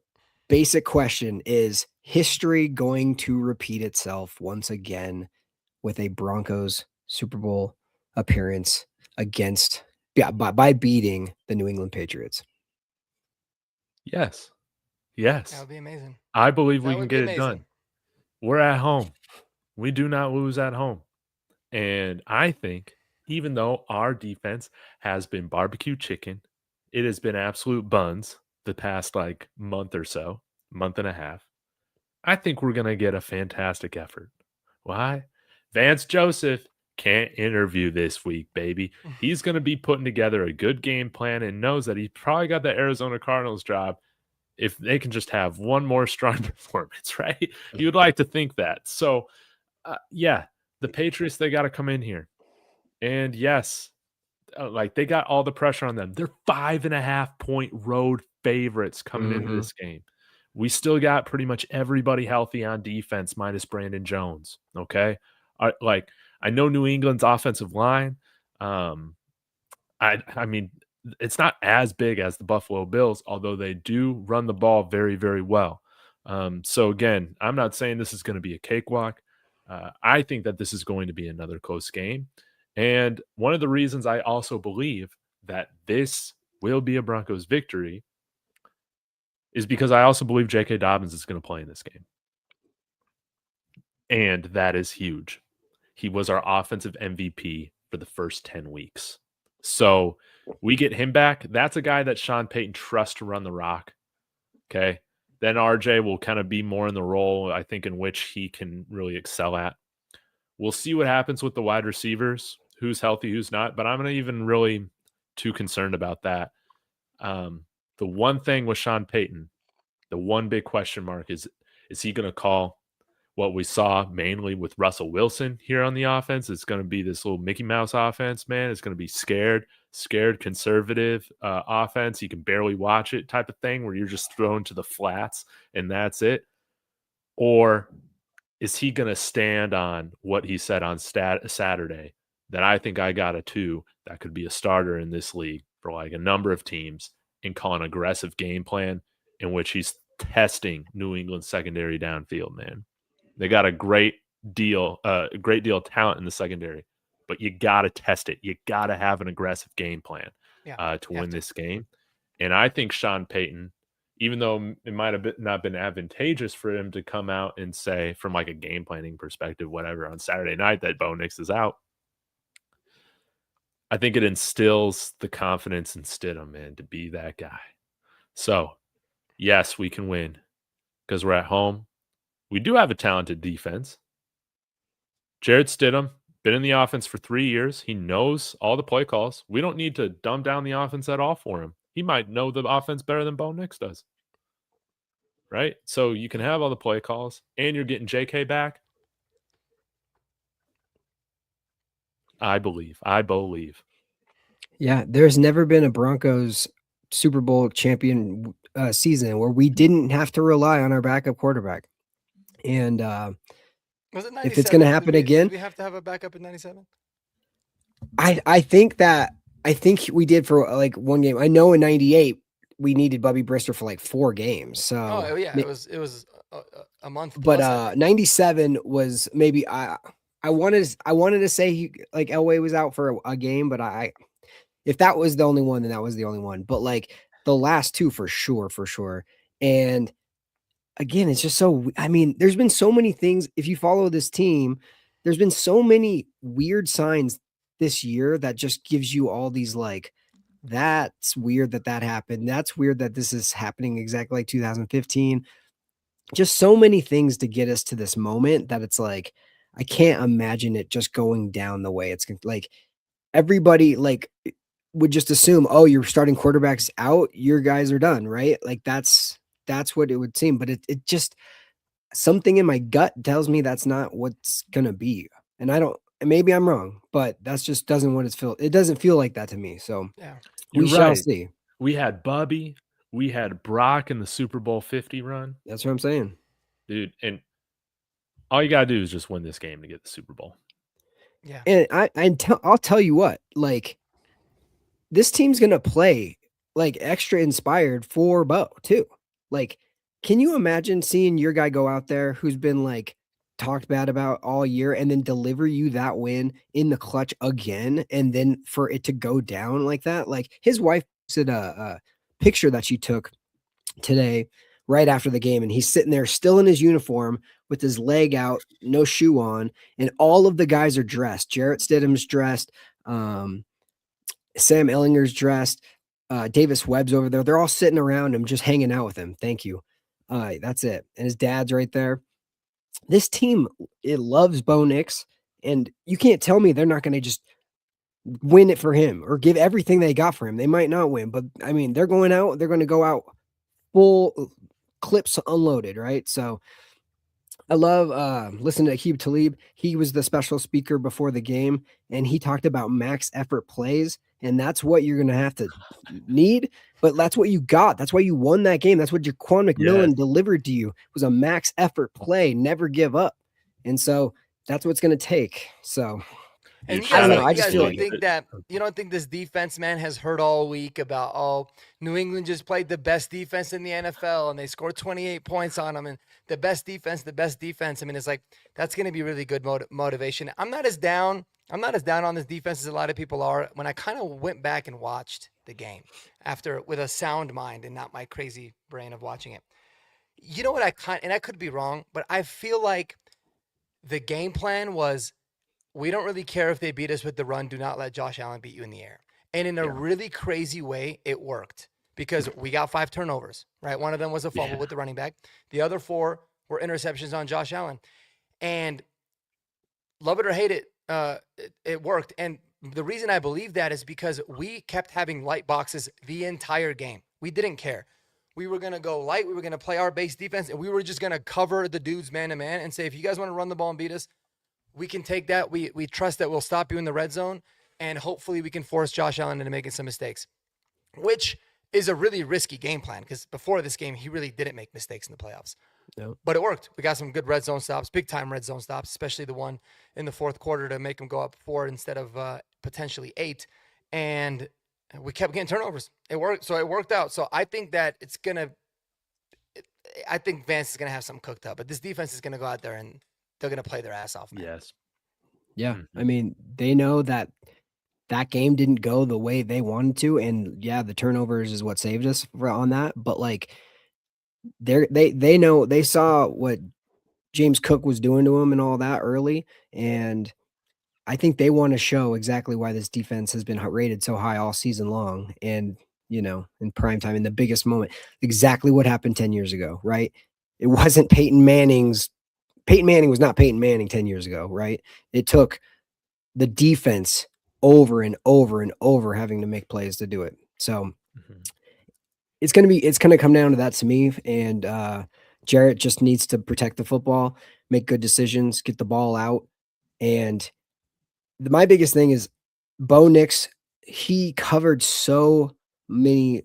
basic question is history going to repeat itself once again with a Broncos Super Bowl appearance against by beating the New England Patriots? Yes. That would be amazing. I believe we can get it done. We're at home. We do not lose at home. And I think even though our defense has been barbecue chicken, it has been absolute buns the past like month or so, month and a half. I think we're going to get a fantastic effort. Why? Vance Joseph can't interview this week, baby. He's going to be putting together a good game plan and knows that he's probably got the Arizona Cardinals job if they can just have one more strong performance, right? You'd like to think that. So, yeah, the Patriots, they got to come in here. And yes, like they got all the pressure on them. They're 5.5-point road favorites coming into this game. We still got pretty much everybody healthy on defense minus Brandon Jones. Okay. I know New England's offensive line. I mean, it's not as big as the Buffalo Bills, although they do run the ball very, very well. So again, I'm not saying this is going to be a cakewalk. I think that this is going to be another close game. And one of the reasons I also believe that this will be a Broncos victory is because I also believe J.K. Dobbins is going to play in this game. And that is huge. He was our offensive MVP for the first 10 weeks. So we get him back. That's a guy that Sean Payton trusts to run the rock. Okay. Then RJ will kind of be more in the role, I think, in which he can really excel at. We'll see what happens with the wide receivers, who's healthy, who's not, but I'm not even really too concerned about that. The one thing with Sean Payton, the one big question mark is he going to call what we saw mainly with Russell Wilson here on the offense? It's going to be this little Mickey Mouse offense, man. It's going to be scared, conservative offense. You can barely watch it type of thing where you're just thrown to the flats and that's it. Or is he going to stand on what he said on Saturday, that I think I got a 2 that could be a starter in this league for like a number of teams, and call an aggressive game plan in which he's testing New England's secondary downfield, man. They got a great deal of talent in the secondary, but you got to test it. You got to have an aggressive game plan to win this game. And I think Sean Payton, even though it might have not been advantageous for him to come out and say, from like a game planning perspective, whatever, on Saturday night that Bo Nix is out, I think it instills the confidence in Stidham, man, to be that guy. So, yes, we can win because we're at home. We do have a talented defense. Jarrett Stidham, been in the offense for 3 years. He knows all the play calls. We don't need to dumb down the offense at all for him. He might know the offense better than Bo Nix does. Right? So you can have all the play calls, and you're getting JK back. I believe. Yeah, there's never been a Broncos Super Bowl champion season where we didn't have to rely on our backup quarterback. And was it 97? If it's going to happen again, did we have to have a backup in 97? I think we did for like one game. I know in 98 we needed Bubby Brister for like 4 games. So it was a month. But 97 was maybe I wanted to say like Elway was out for a game, but if that was the only one, then that was the only one. But like the last 2 for sure. And again, it's just so, I mean, there's been so many things. If you follow this team, there's been so many weird signs this year that just gives you all these like, that's weird that happened. That's weird that this is happening exactly like 2015. Just so many things to get us to this moment that it's like, I can't imagine it just going down the way it's like everybody like would just assume, oh, you're starting quarterbacks out, your guys are done, right? Like that's what it would seem. But it just, something in my gut tells me that's not what's gonna be. And maybe I'm wrong, but that's just it doesn't feel like that to me. So yeah, we shall see. We had Bubby, we had Brock in the Super Bowl 50 run. That's what I'm saying. Dude, and all you gotta do is just win this game to get the Super Bowl. Yeah. And I'll tell you what, like this team's gonna play like extra inspired for Bo too. Like, can you imagine seeing your guy go out there who's been like talked bad about all year and then deliver you that win in the clutch again, and then for it to go down like that? Like his wife said a picture that she took today right after the game, and he's sitting there still in his uniform with his leg out, no shoe on, and all of the guys are dressed. Jarrett Stidham's dressed, Sam Ellinger's dressed, Davis Webb's over there. They're all sitting around him, just hanging out with him. Thank you. That's it. And his dad's right there. This team, it loves Bo Nix, and you can't tell me they're not going to just win it for him or give everything they got for him. They might not win, but I mean, they're going to go out full clips unloaded, right? So I love listening to Aqib Talib. He was the special speaker before the game, and he talked about max effort plays, and that's what you're going to have to need, but that's what you got. That's why you won that game. That's what Jaquan McMillan delivered to you, was a max effort play, never give up. And so that's what it's going to take. So and I don't know. I just feel don't think that you don't think this defense, man, has heard all week about New England just played the best defense in the NFL and they scored 28 points on them and the best defense. I mean, it's like that's going to be really good motivation. I'm not as down on this defense as a lot of people are. When I kind of went back and watched the game after with a sound mind and not my crazy brain of watching it, you know what and I could be wrong, but I feel like the game plan was, we don't really care if they beat us with the run. Do not let Josh Allen beat you in the air. And in a really crazy way, it worked because we got 5 turnovers, right? One of them was a fumble with the running back. The other 4 were interceptions on Josh Allen. And love it or hate it, it worked. And the reason I believe that is because we kept having light boxes the entire game. We didn't care. We were going to go light. We were going to play our base defense, and we were just going to cover the dudes man to man and say, if you guys want to run the ball and beat us, we can take that. We trust that we'll stop you in the red zone, and hopefully we can force Josh Allen into making some mistakes, which is a really risky game plan because before this game, he really didn't make mistakes in the playoffs. Yep. But it worked. We got some good red zone stops, big time red zone stops, especially the one in the fourth quarter to make them go up 4 instead of potentially 8. And we kept getting turnovers. It worked. So it worked out. So I think that I think Vance is going to have something cooked up, but this defense is going to go out there and they're going to play their ass off, man. Yes. Yeah. I mean, they know that game didn't go the way they wanted to. And yeah, the turnovers is what saved us on that. But like, they know, they saw what James Cook was doing to him and all that early. And I think they want to show exactly why this defense has been rated so high all season long. And, in prime time, in the biggest moment, exactly what happened 10 years ago, right? It wasn't Peyton Manning was not Peyton Manning 10 years ago, right? It took the defense over and over and over having to make plays to do it. So it's going to come down to that to me. And Jarrett just needs to protect the football, make good decisions, get the ball out. And my biggest thing is Bo Nix. He covered so many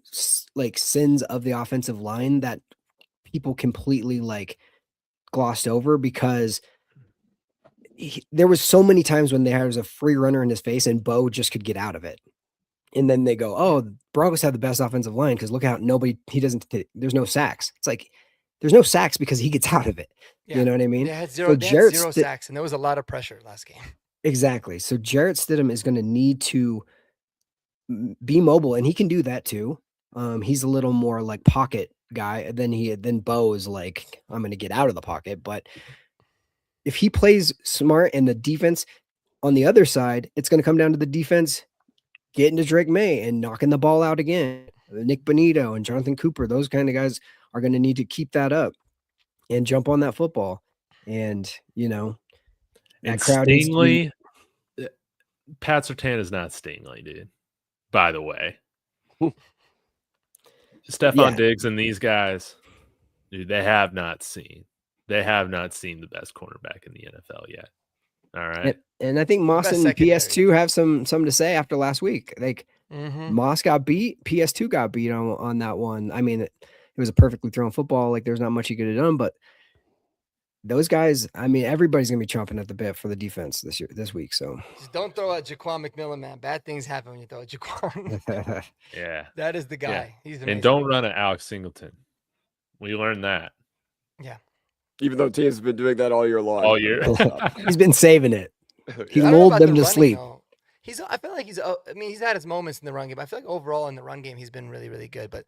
sins of the offensive line that people completely glossed over, because there was so many times when there was a free runner in his face and Bo just could get out of it. And then they go, oh, the Broncos have the best offensive line because look how there's no sacks. It's like, there's no sacks because he gets out of it. Yeah. You know what I mean? They had zero sacks, and there was a lot of pressure last game. Exactly. So Jarrett Stidham is going to need to be mobile, and he can do that too. He's a little more pocket guy than Bo is I'm going to get out of the pocket. But if he plays smart and the defense on the other side, it's going to come down to the defense getting to Drake May and knocking the ball out again. Nick Bonito and Jonathan Cooper, those kind of guys are going to need to keep that up and jump on that football. And, that crowd Stingley, Pat Surtain is not Stingley, dude. By the way, Stephon Diggs and these guys, dude, they have not seen the best cornerback in the NFL yet. All right. And I think Moss and PS2 have something to say after last week. Moss got beat, PS2 got beat on that one. I mean, it was a perfectly thrown football. There's not much he could have done, but those guys, I mean, everybody's gonna be chomping at the bit for the defense this week. So just don't throw at Jaquan McMillan, man. Bad things happen when you throw at Jaquan. Yeah, that is the guy. Yeah. He's amazing. And don't run at Alex Singleton. We learned that. Yeah. Even though teams have been doing that all year long. All year. He's been saving it. He lulled them to sleep. I feel like he's had his moments in the run game. I feel like overall in the run game, he's been really, really good. But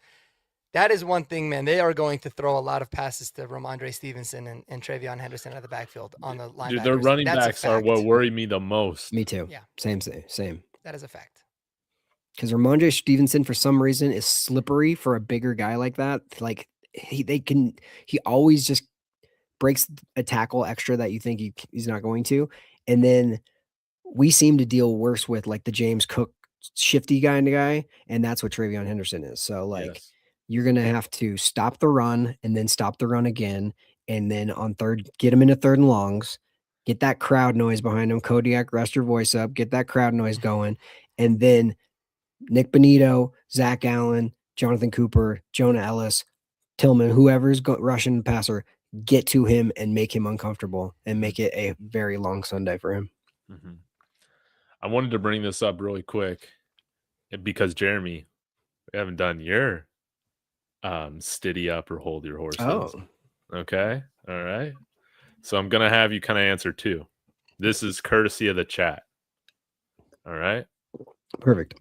that is one thing, man. They are going to throw a lot of passes to Ramondre Stevenson and Travion Henderson out of the backfield on the linebackers. Dude, their running backs are what worry me the most. Me too. Yeah. Same. That is a fact. Because Ramondre Stevenson, for some reason, is slippery for a bigger guy like that. He always just breaks a tackle extra that you think he's not going to. And then we seem to deal worse with the James Cook shifty kind of guy. And that's what Travion Henderson is. So yes. You're going to have to stop the run and then stop the run again. And then on third, get him into third and longs, get that crowd noise behind him. Kodiak, rest your voice up, get that crowd noise going. And then Nick Bonito, Zach Allen, Jonathan Cooper, Jonah Ellis, Tillman, whoever's rushing the passer, get to him and make him uncomfortable and make it a very long Sunday for him. Mm-hmm. I wanted to bring this up really quick because Jeremy, we haven't done your steady up or hold your horses. Oh. Okay. All right. So I'm going to have you kind of answer too. This is courtesy of the chat. All right. Perfect.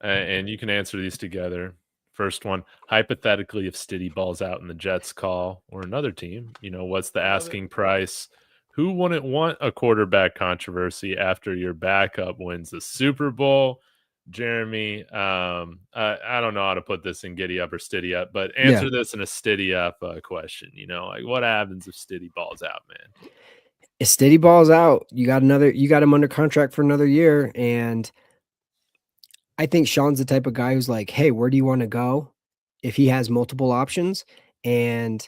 And you can answer these together. First one, hypothetically, if Stiddy balls out in the Jets call or another team, what's the asking price? Who wouldn't want a quarterback controversy after your backup wins the Super Bowl? Jeremy, I don't know how to put this in giddy up or Stiddy up, but answer this in a Stiddy up question. What happens if Stiddy balls out, man? If Stiddy balls out, you got him under contract for another year. And I think Sean's the type of guy who's like, hey, where do you want to go? If he has multiple options and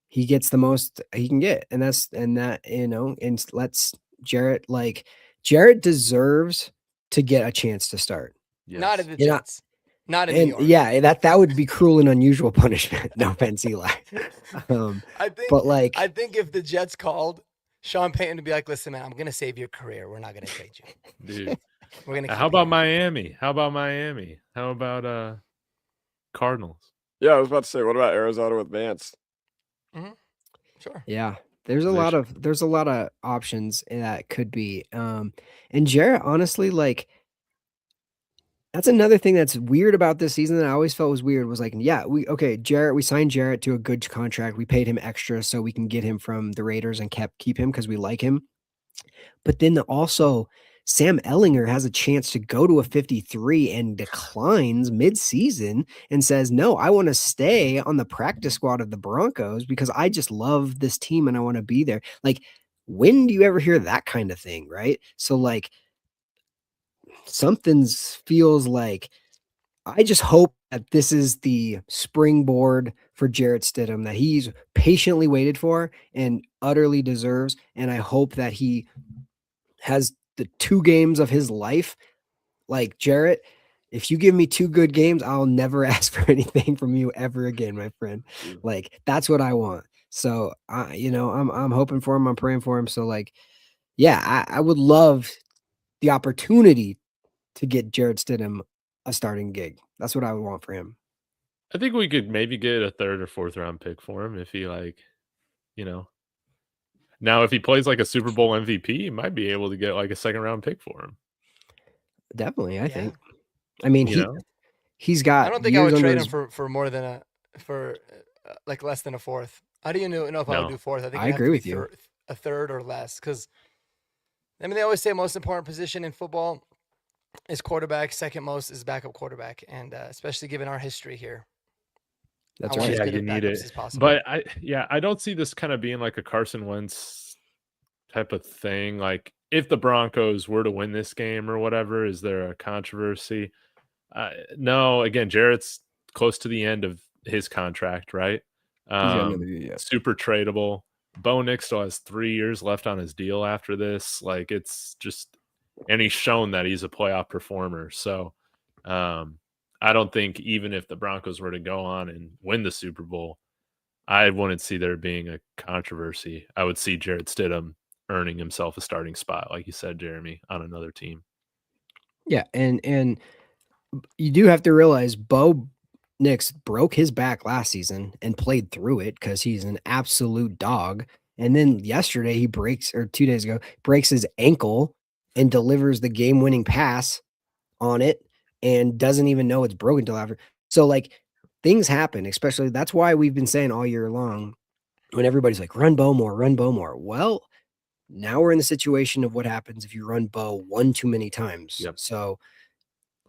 he gets the most he can get. And let's Jarrett deserves to get a chance to start. Yes. Not at the Jets. Not in New York. Yeah, that would be cruel and unusual punishment. No offense, Eli. I think if the Jets called Sean Payton to be like, listen, man, I'm gonna save your career. We're not gonna trade you. Dude. We're gonna How about Miami? How about Cardinals? Yeah, I was about to say, what about Arizona with Vance? Mm-hmm. Sure. Yeah. There's a lot of options that could be. And Jarrett, honestly, like, that's another thing that's weird about this season that I always felt was weird was like, yeah, Jarrett, we signed Jarrett to a good contract. We paid him extra so we can get him from the Raiders and keep him because we like him. But then also Sam Ellinger has a chance to go to a 53 and declines mid-season and says, no, I want to stay on the practice squad of the Broncos because I just love this team and I want to be there. Like, when do you ever hear that kind of thing, right? So, like, something feels like I just hope that this is the springboard for Jarrett Stidham that he's patiently waited for and utterly deserves. And I hope that he has the 2 games of his life. Like, Jarrett, if you give me 2 good games, I'll never ask for anything from you ever again, my friend. Like, that's what I want. So, I'm hoping for him. I'm praying for him. So, like, yeah, I would love the opportunity to get Jarrett Stidham a starting gig. That's what I would want for him. I think we could maybe get a 3rd or 4th round pick for him if he Now if he plays like a Super Bowl MVP, you might be able to get like a 2nd round pick for him. Definitely, I think. I mean, he's got. I don't think I would trade him for more than like less than a 4th. How do you know if I would do 4th? I think I agree with you. A 3rd or less, because they always say most important position in football is quarterback. Second most is backup quarterback, and especially given our history here. That's right. Yeah, you need it. But I don't see this kind of being like a Carson Wentz type of thing. Like, if the Broncos were to win this game or whatever, is there a controversy? No, again, Jarrett's close to the end of his contract, right? Super tradable. Bo Nix still has 3 years left on his deal after this. Like, it's just, and he's shown that he's a playoff performer. So, I don't think even if the Broncos were to go on and win the Super Bowl, I wouldn't see there being a controversy. I would see Jarrett Stidham earning himself a starting spot, like you said, Jeremy, on another team. Yeah, and you do have to realize Bo Nix broke his back last season and played through it because he's an absolute dog. And then yesterday 2 days ago, breaks his ankle and delivers the game-winning pass on it and doesn't even know it's broken until after. So, like, things happen, especially that's why we've been saying all year long when everybody's like, run Bo more, run Bo more. Well, now we're in the situation of what happens if you run Bo one too many times. Yep. So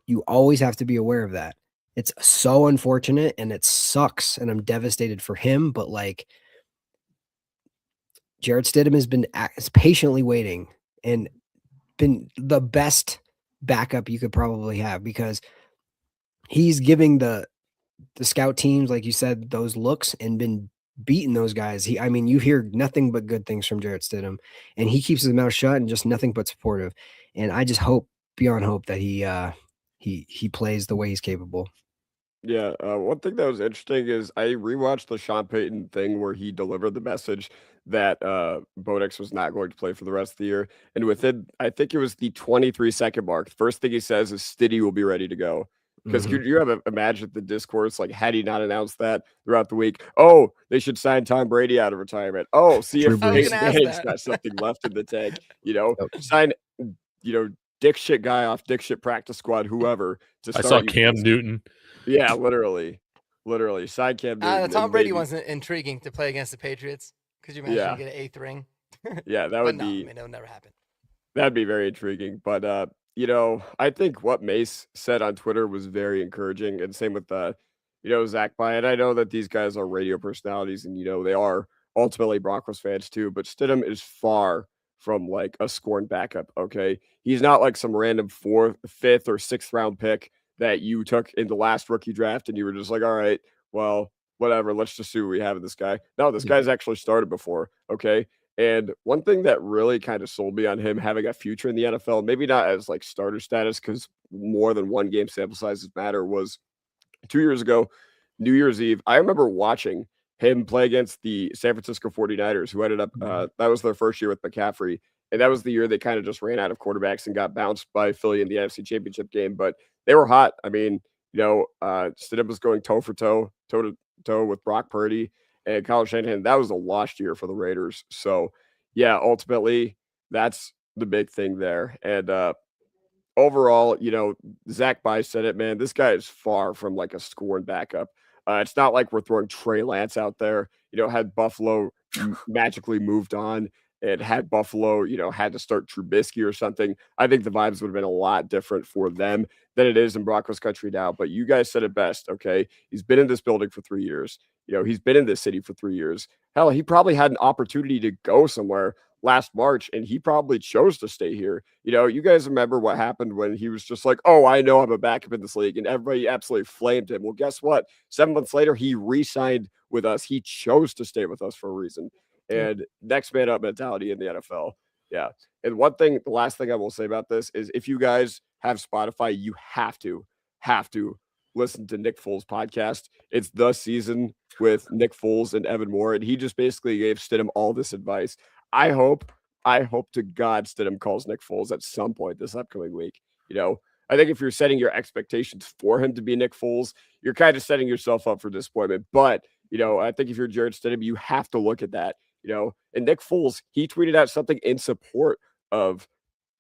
you always have to be aware of that. It's so unfortunate and it sucks and I'm devastated for him, but like, Jarrett Stidham has been patiently waiting and been the best backup you could probably have because he's giving the scout teams, like you said, those looks and been beating those guys. You hear nothing but good things from Jarrett Stidham, and he keeps his mouth shut and just nothing but supportive. And I just hope beyond hope that he plays the way he's capable. Yeah, one thing that was interesting is I rewatched the Sean Payton thing where he delivered the message that Bo Nix was not going to play for the rest of the year. And within, I think it was the 23-second mark, first thing he says is Stiddy will be ready to go. Because could you have imagined the discourse, like, had he not announced that throughout the week? Oh, they should sign Tom Brady out of retirement. Oh, see if Peyton Manning's got something left in the tank. Sign, dick shit guy off dick shit practice squad, whoever. I saw Cam Newton. Yeah, literally. Sign Cam Newton. The Tom Brady one's intriguing to play against the Patriots. Could you imagine you get an 8th ring? Yeah, that would be. That would never happen. That'd be very intriguing. But I think what Mace said on Twitter was very encouraging, and same with Zach Bryant. I know that these guys are radio personalities, and they are ultimately Broncos fans too. But Stidham is far from like a scorned backup. Okay, he's not like some random 4th, 5th, or 6th round pick that you took in the last rookie draft, and you were just like, all right, well, whatever. Let's just see what we have in this guy. No, this guy's actually started before. Okay. And one thing that really kind of sold me on him having a future in the NFL, maybe not as like starter status, because more than one game sample sizes matter, was 2 years ago, New Year's Eve, I remember watching him play against the San Francisco 49ers, who ended up that was their first year with McCaffrey. And that was the year they kind of just ran out of quarterbacks and got bounced by Philly in the AFC Championship game. But they were hot. I mean, Stidham was going toe to toe with Brock Purdy and Kyle Shanahan. That was a lost year for the Raiders. So, yeah, ultimately, that's the big thing there. And overall, Zach By said it, man. This guy is far from like a scoring backup. It's not like we're throwing Trey Lance out there. Had Buffalo magically moved on and had Buffalo, had to start Trubisky or something, I think the vibes would have been a lot different for them than it is in Broncos country now. But you guys said it best, okay? He's been in this building for 3 years. He's been in this city for 3 years. Hell, he probably had an opportunity to go somewhere last March, and he probably chose to stay here. You guys remember what happened when he was just like, oh, I know I'm a backup in this league, and everybody absolutely flamed him. Well, guess what? 7 months later, he re-signed with us. He chose to stay with us for a reason. And next man up mentality in the NFL. Yeah. And the last thing I will say about this is if you guys have Spotify, you have to listen to Nick Foles' podcast. It's The Season with Nick Foles and Evan Moore. And he just basically gave Stidham all this advice. I hope to God Stidham calls Nick Foles at some point this upcoming week. I think if you're setting your expectations for him to be Nick Foles, you're kind of setting yourself up for disappointment. But, I think if you're Jared Stidham, you have to look at that. And Nick Foles, he tweeted out something in support of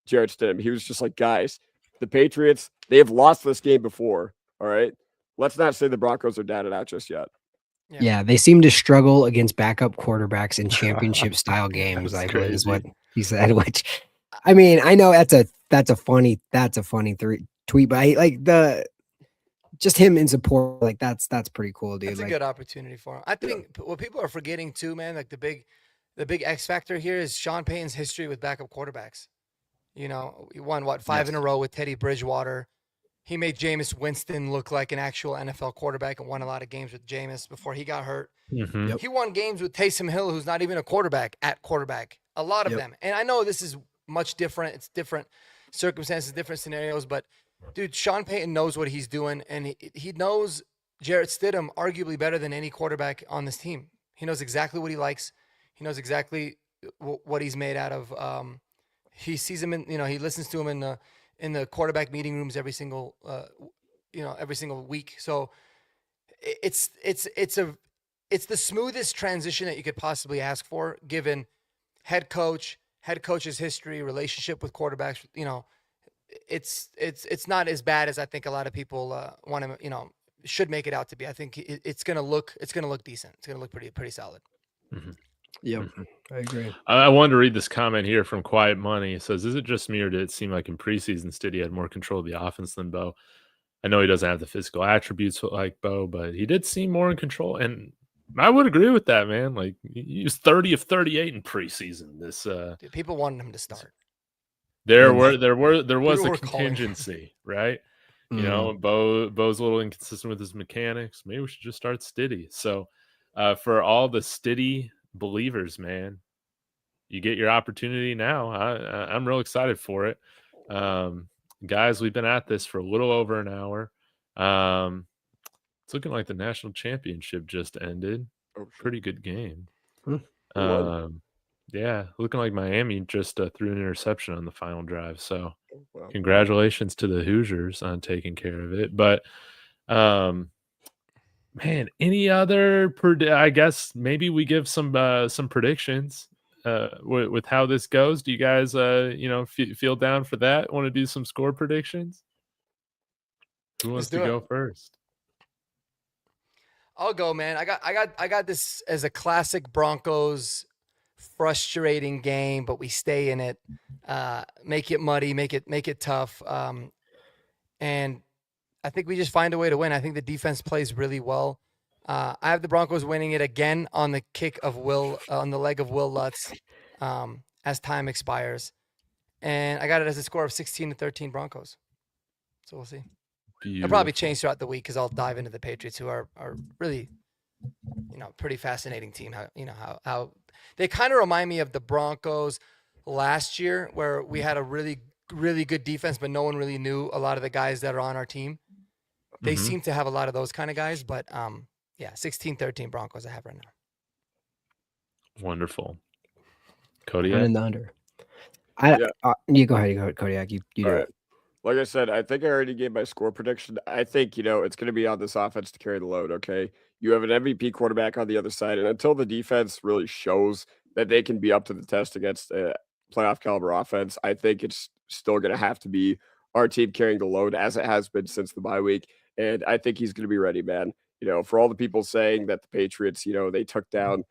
Jared Stidham. He was just like, guys, the Patriots, they have lost this game before. All right. Let's not say the Broncos are down and out just yet. Yeah, they seem to struggle against backup quarterbacks in championship style games, I believe is what he said, which I mean, I know that's a funny tweet, but I like just him in support, like that's pretty cool, dude. That's a good opportunity for him. I think what people are forgetting too, man, like the big X factor here is Sean Payton's history with backup quarterbacks. He won 5 in a row with Teddy Bridgewater. He made Jameis Winston look like an actual NFL quarterback and won a lot of games with Jameis before he got hurt. Mm-hmm. He won games with Taysom Hill, who's not even a quarterback, at quarterback. A lot of them. And I know this is much different. It's different circumstances, different scenarios, but dude, Sean Payton knows what he's doing, and he knows Jarrett Stidham arguably better than any quarterback on this team. He knows exactly what he likes. He knows exactly what he's made out of. He sees him he listens to him in the quarterback meeting rooms every single week. So it's the smoothest transition that you could possibly ask for, given head coach's history, relationship with quarterbacks. It's not as bad as I think a lot of people want to, should make it out to be. I think it's gonna look decent. It's gonna look pretty solid. Mm-hmm. Yep, Mm-hmm. I agree. I wanted to read this comment here from Quiet Money. It says, "Is it just me, or did it seem like in preseason Stiddy had more control of the offense than Bo? I know he doesn't have the physical attributes like Bo, but he did seem more in control." And I would agree with that, man. Like, he was 30 of 38 in preseason. Dude, people wanted him to start. There was a contingency, right? Mm-hmm. Bo's a little inconsistent with his mechanics. Maybe we should just start Stiddy. So, for all the Stiddy believers, man, you get your opportunity now. I'm real excited for it. Guys, we've been at this for a little over an hour. It's looking like the national championship just ended. Pretty good game. Yeah, looking like Miami just threw an interception on the final drive. So congratulations to the Hoosiers on taking care of it. But man, any other I guess maybe we give some predictions with how this goes. Do you guys feel down for that? Want to do some score predictions? Who wants to go first? I'll go, man. I got this as a classic Broncos frustrating game, but we stay in it. Make it muddy, make it tough. And I think we just find a way to win. I think the defense plays really well. I have the Broncos winning it again on the on the leg of Will Lutz as time expires. And I got it as a score of 16-13 Broncos. So we'll see. Beautiful. It'll probably change throughout the week because I'll dive into the Patriots, who are really, pretty fascinating team. How they kind of remind me of the Broncos last year, where we had a really, really good defense, but no one really knew a lot of the guys that are on our team. They seem to have a lot of those kind of guys, but yeah, 16-13 Broncos I have right now. Wonderful. Kodiak? I'm in the under. You go ahead, Kodiak. You do right. it. Like I said, I think I already gave my score prediction. I think, it's going to be on this offense to carry the load, okay? You have an MVP quarterback on the other side, and until the defense really shows that they can be up to the test against a playoff caliber offense, I think it's still going to have to be our team carrying the load as it has been since the bye week. And I think he's going to be ready, man. For all the people saying that the Patriots, they took down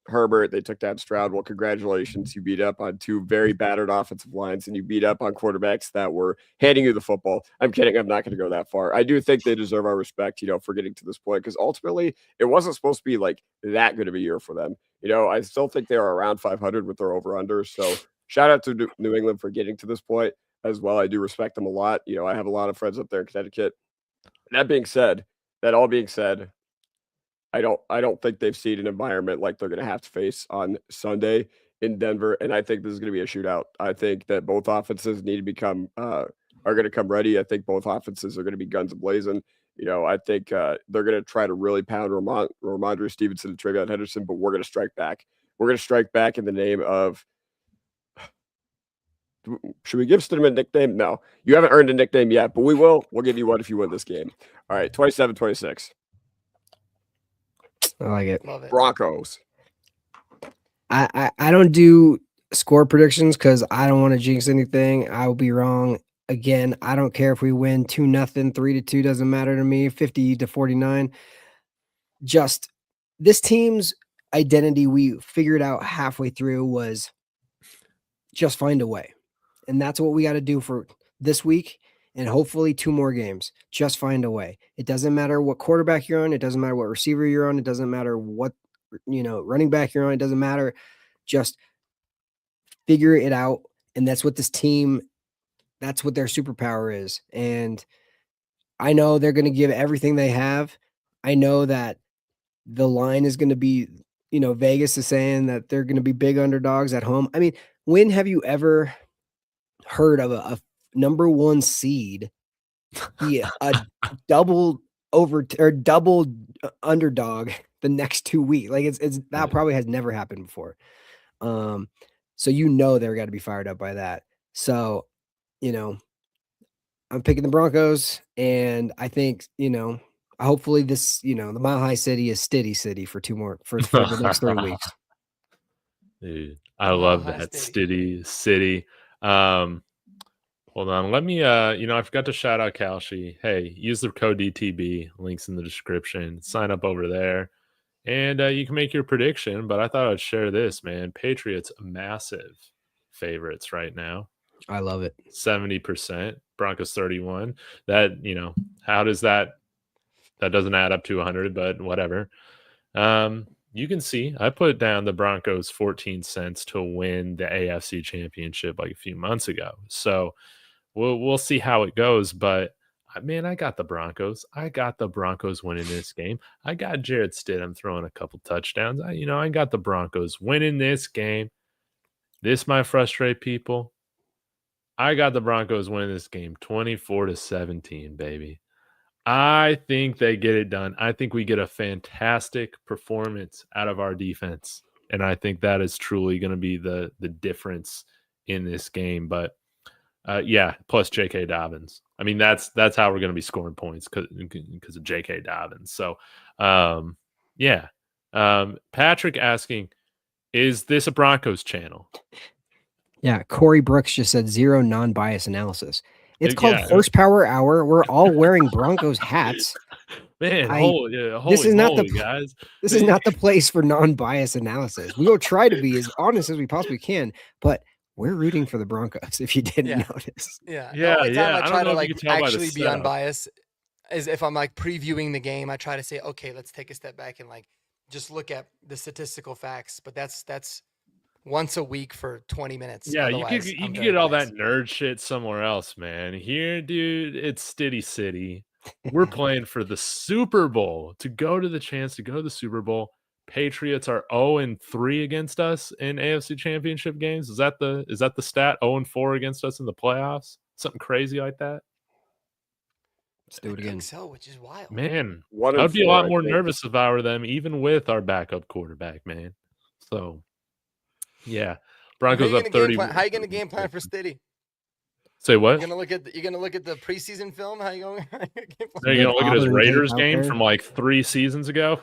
Herbert, they took down Stroud. Well, congratulations. You beat up on two very battered offensive lines, and you beat up on quarterbacks that were handing you the football. I'm kidding. I'm not going to go that far. I do think they deserve our respect, for getting to this point, because ultimately it wasn't supposed to be like that good of a year for them. I still think they are around 500 with their over-under. So shout out to New England for getting to this point as well. I do respect them a lot. I have a lot of friends up there in Connecticut. That all being said, I don't think they've seen an environment like they're going to have to face on Sunday in Denver, and I think this is going to be a shootout. I think that both offenses need to become are going to come ready. I think both offenses are going to be guns blazing. I think they're going to try to really pound Ramondre Stevenson and Travion Henderson, but we're going to strike back. We're going to strike back in the name of. Should we give Stidham a nickname? No, you haven't earned a nickname yet, but we will. We'll give you one if you win this game. All right, 27-26. I like it. Love it. Broncos. I don't do score predictions because I don't want to jinx anything. I will be wrong again. I don't care if we win 2-0, 3-2, doesn't matter to me. 50-49. Just this team's identity we figured out halfway through was just find a way. And that's what we got to do for this week and hopefully 2 more games. Just find a way. It doesn't matter what quarterback you're on. It doesn't matter what receiver you're on. It doesn't matter what, running back you're on. It doesn't matter. Just figure it out. And that's what this team, that's what their superpower is. And I know they're going to give everything they have. I know that the line is going to be, Vegas is saying that they're going to be big underdogs at home. I mean, when have you ever heard of a number 1 seed be a double underdog the next 2 weeks? Like it's that probably has never happened before. So they're got to be fired up by that. So, I'm picking the Broncos, and I think, hopefully this, the Mile High City is Stiddy City for the next 3 weeks. Dude, I love that. Stiddy City. Hold on. Let me, I forgot to shout out Kalshi. Hey, use the code DTB. Links in the description. Sign up over there. And you can make your prediction. But I thought I'd share this, man. Patriots, massive favorites right now. I love it. 70%. Broncos 31. That, how does that doesn't add up to 100, but whatever. You can see I put down the Broncos 14 cents to win the AFC Championship like a few months ago. So we'll see how it goes. But man, I got the Broncos. I got the Broncos winning this game. I got Jarrett Stidham throwing a couple touchdowns. I got the Broncos winning this game. This might frustrate people. I got the Broncos winning this game 24-17, baby. I think they get it done. I think we get a fantastic performance out of our defense. And I think that is truly going to be the difference in this game. But plus J.K. Dobbins. I mean, that's how we're going to be scoring points because of J.K. Dobbins. So, Patrick asking, is this a Broncos channel? Yeah, Corey Brooks just said 0 non-bias analysis. It's called Horsepower Hour. We're all wearing Broncos hats. Man, holy moly, guys. This is not the place for non-bias analysis. We will try to be as honest as we possibly can, but we're rooting for the Broncos, if you didn't notice. Yeah. The only time I try to actually be unbiased is if I'm previewing the game. I try to say, okay, let's take a step back and just look at the statistical facts. But that's once a week for 20 minutes. Yeah, you can get all that nerd shit somewhere else, man. Here, dude, it's Stiddy City. We're playing for the Super Bowl to go to the Super Bowl. Patriots are 0-3 against us in AFC Championship games. Is that the stat? 0-4 against us in the playoffs? Something crazy like that? Let's do it again. So, which is wild. Man, One I and would be a four, lot I more think. nervous if I were them, even with our backup quarterback, man. So, yeah. Broncos up 30. How you gonna game plan for Stiddy? Say what? You're gonna look at the preseason film. How you going? Are you gonna look at his Auburn tape Raiders out game there? from like 4 seasons ago,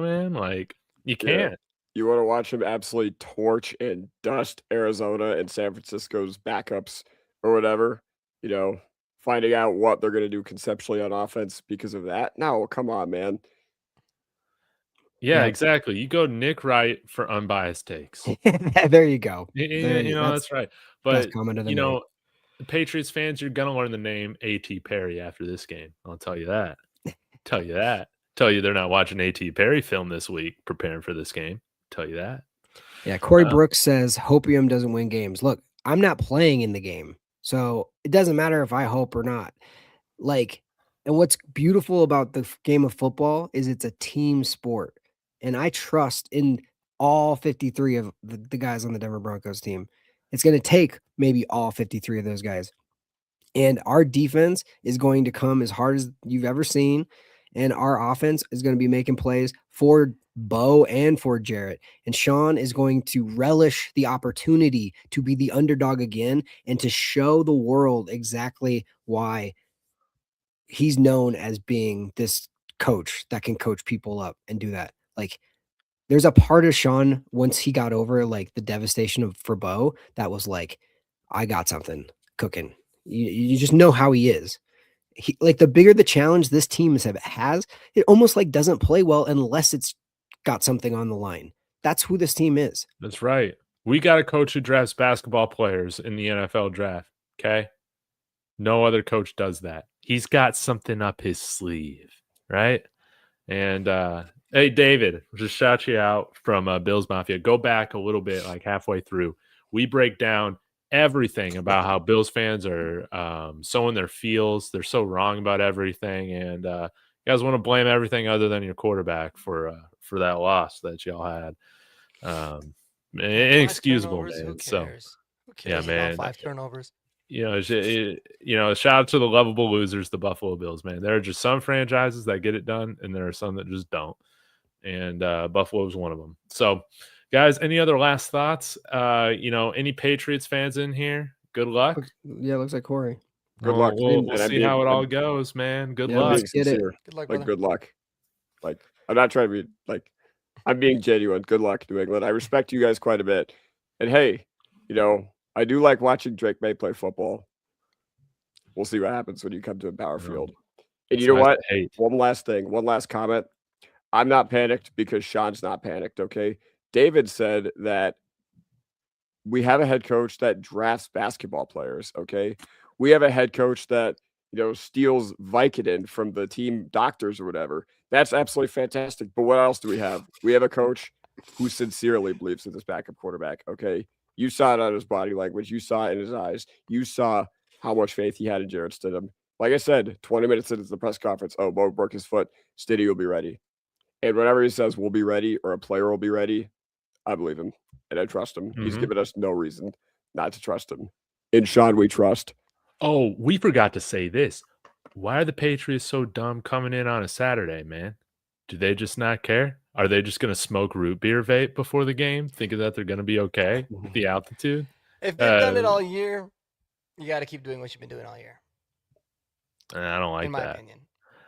man? Like, you can't. You want to watch him absolutely torch and dust Arizona and San Francisco's backups or whatever, finding out what they're going to do conceptually on offense because of that. No, come on, man. Yeah, exactly. You go Nick Wright for unbiased takes. There you go. That's right. But, comment of the night. Patriots fans, you're going to learn the name A.T. Perry after this game. I'll tell you that. Tell you they're not watching A.T. Perry film this week preparing for this game. Tell you that. Yeah, Corey Brooks says Hopium doesn't win games. Look, I'm not playing in the game, so it doesn't matter if I hope or not. Like, and what's beautiful about the game of football is it's a team sport, and I trust in all 53 of the guys on the Denver Broncos team. It's going to take maybe all 53 of those guys, and our defense is going to come as hard as you've ever seen, and our offense is going to be making plays for Bo and for Jarrett. And Sean is going to relish the opportunity to be the underdog again and to show the world exactly why he's known as being this coach that can coach people up and do that. Like, there's a part of Sean once he got over like the devastation for Bo that was like, I got something cooking. You just know how he is. He, like, the bigger the challenge this team has, it almost like doesn't play well unless it's got something on the line. That's who this team is. That's right. We got a coach who drafts basketball players in the NFL draft. Okay. No other coach does that. He's got something up his sleeve. Right. And, hey, David, just shout you out from Bills Mafia. Go back a little bit, like halfway through. We break down everything about how Bills fans are sowing their feels. They're so wrong about everything. And you guys want to blame everything other than your quarterback for that loss that y'all had. Inexcusable, man. Who So, cares? yeah, man. 5 turnovers. Shout out to the lovable losers, the Buffalo Bills, man. There are just some franchises that get it done, and there are some that just don't. And Buffalo is one of them. So, guys, any other last thoughts? Any Patriots fans in here? Good luck. Yeah, looks like Corey. Good luck. We'll see how it all goes, man. Good luck. Being sincere. Good luck, like, good luck. Like, I'm not trying to be like, I'm being genuine. Good luck, New England. I respect you guys quite a bit. And hey, I do like watching Drake May play football. We'll see what happens when you come to a power field. And you know what? One last thing, one last comment. I'm not panicked because Sean's not panicked, okay? David said that we have a head coach that drafts basketball players, okay? We have a head coach that, steals Vicodin from the team doctors or whatever. That's absolutely fantastic. But what else do we have? We have a coach who sincerely believes in this backup quarterback, okay? You saw it on his body language. You saw it in his eyes. You saw how much faith he had in Jarrett Stidham. Like I said, 20 minutes into the press conference, Bo broke his foot. Stiddy will be ready. And whenever he says we'll be ready or a player will be ready, I believe him and I trust him. He's given us no reason not to trust him. In Sean, we trust. Oh, we forgot to say this. Why are the Patriots so dumb coming in on a Saturday, man? Do they just not care? Are they just going to smoke root beer vape before the game, thinking that they're going to be okay with the altitude? If they've done it all year, you got to keep doing what you've been doing all year. I don't like in my that. opinion.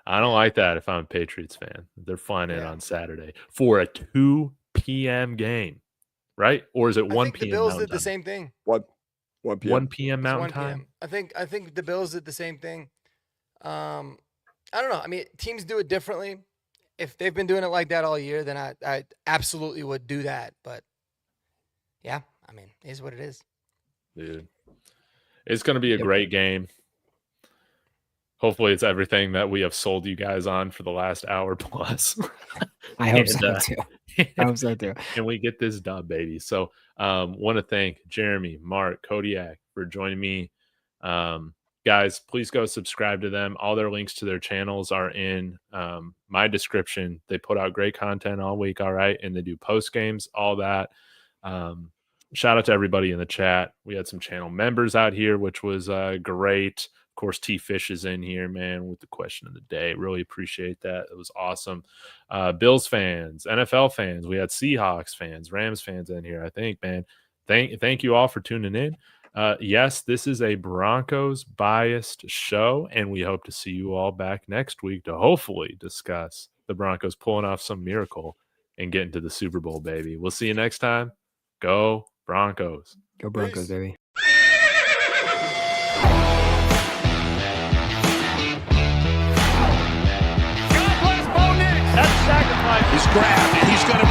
I don't like that if I'm a Patriots fan. They're flying in on Saturday for a 2 p.m. game, right? Or is it 1 p.m. The Bills Mountain did the time? same thing. 1 p.m. 1 p.m. Mountain time? I think the Bills did the same thing. I don't know. I mean, teams do it differently. If they've been doing it like that all year, then I absolutely would do that. But yeah, I mean, it is what it is. Dude, it's going to be a great game. Hopefully it's everything that we have sold you guys on for the last hour plus. I hope so too. I hope so too. And we get this dub, baby. So want to thank Jeremy, Mark, Kodiak for joining me. Guys, please go subscribe to them. All their links to their channels are in my description. They put out great content all week, all right? And they do post games, all that. Shout out to everybody in the chat. We had some channel members out here, which was great. Of course, T Fish is in here, man, with the question of the day. Really appreciate that. It was awesome. Bills fans, NFL fans, we had Seahawks fans, Rams fans in here, I think, man. Thank you all for tuning in. Yes, this is a Broncos biased show, and we hope to see you all back next week to hopefully discuss the Broncos pulling off some miracle and getting to the Super Bowl, baby. We'll see you next time. Go Broncos. Go Broncos, baby. God bless Bo Nix. That's sacrifice. He's grabbed and he's going to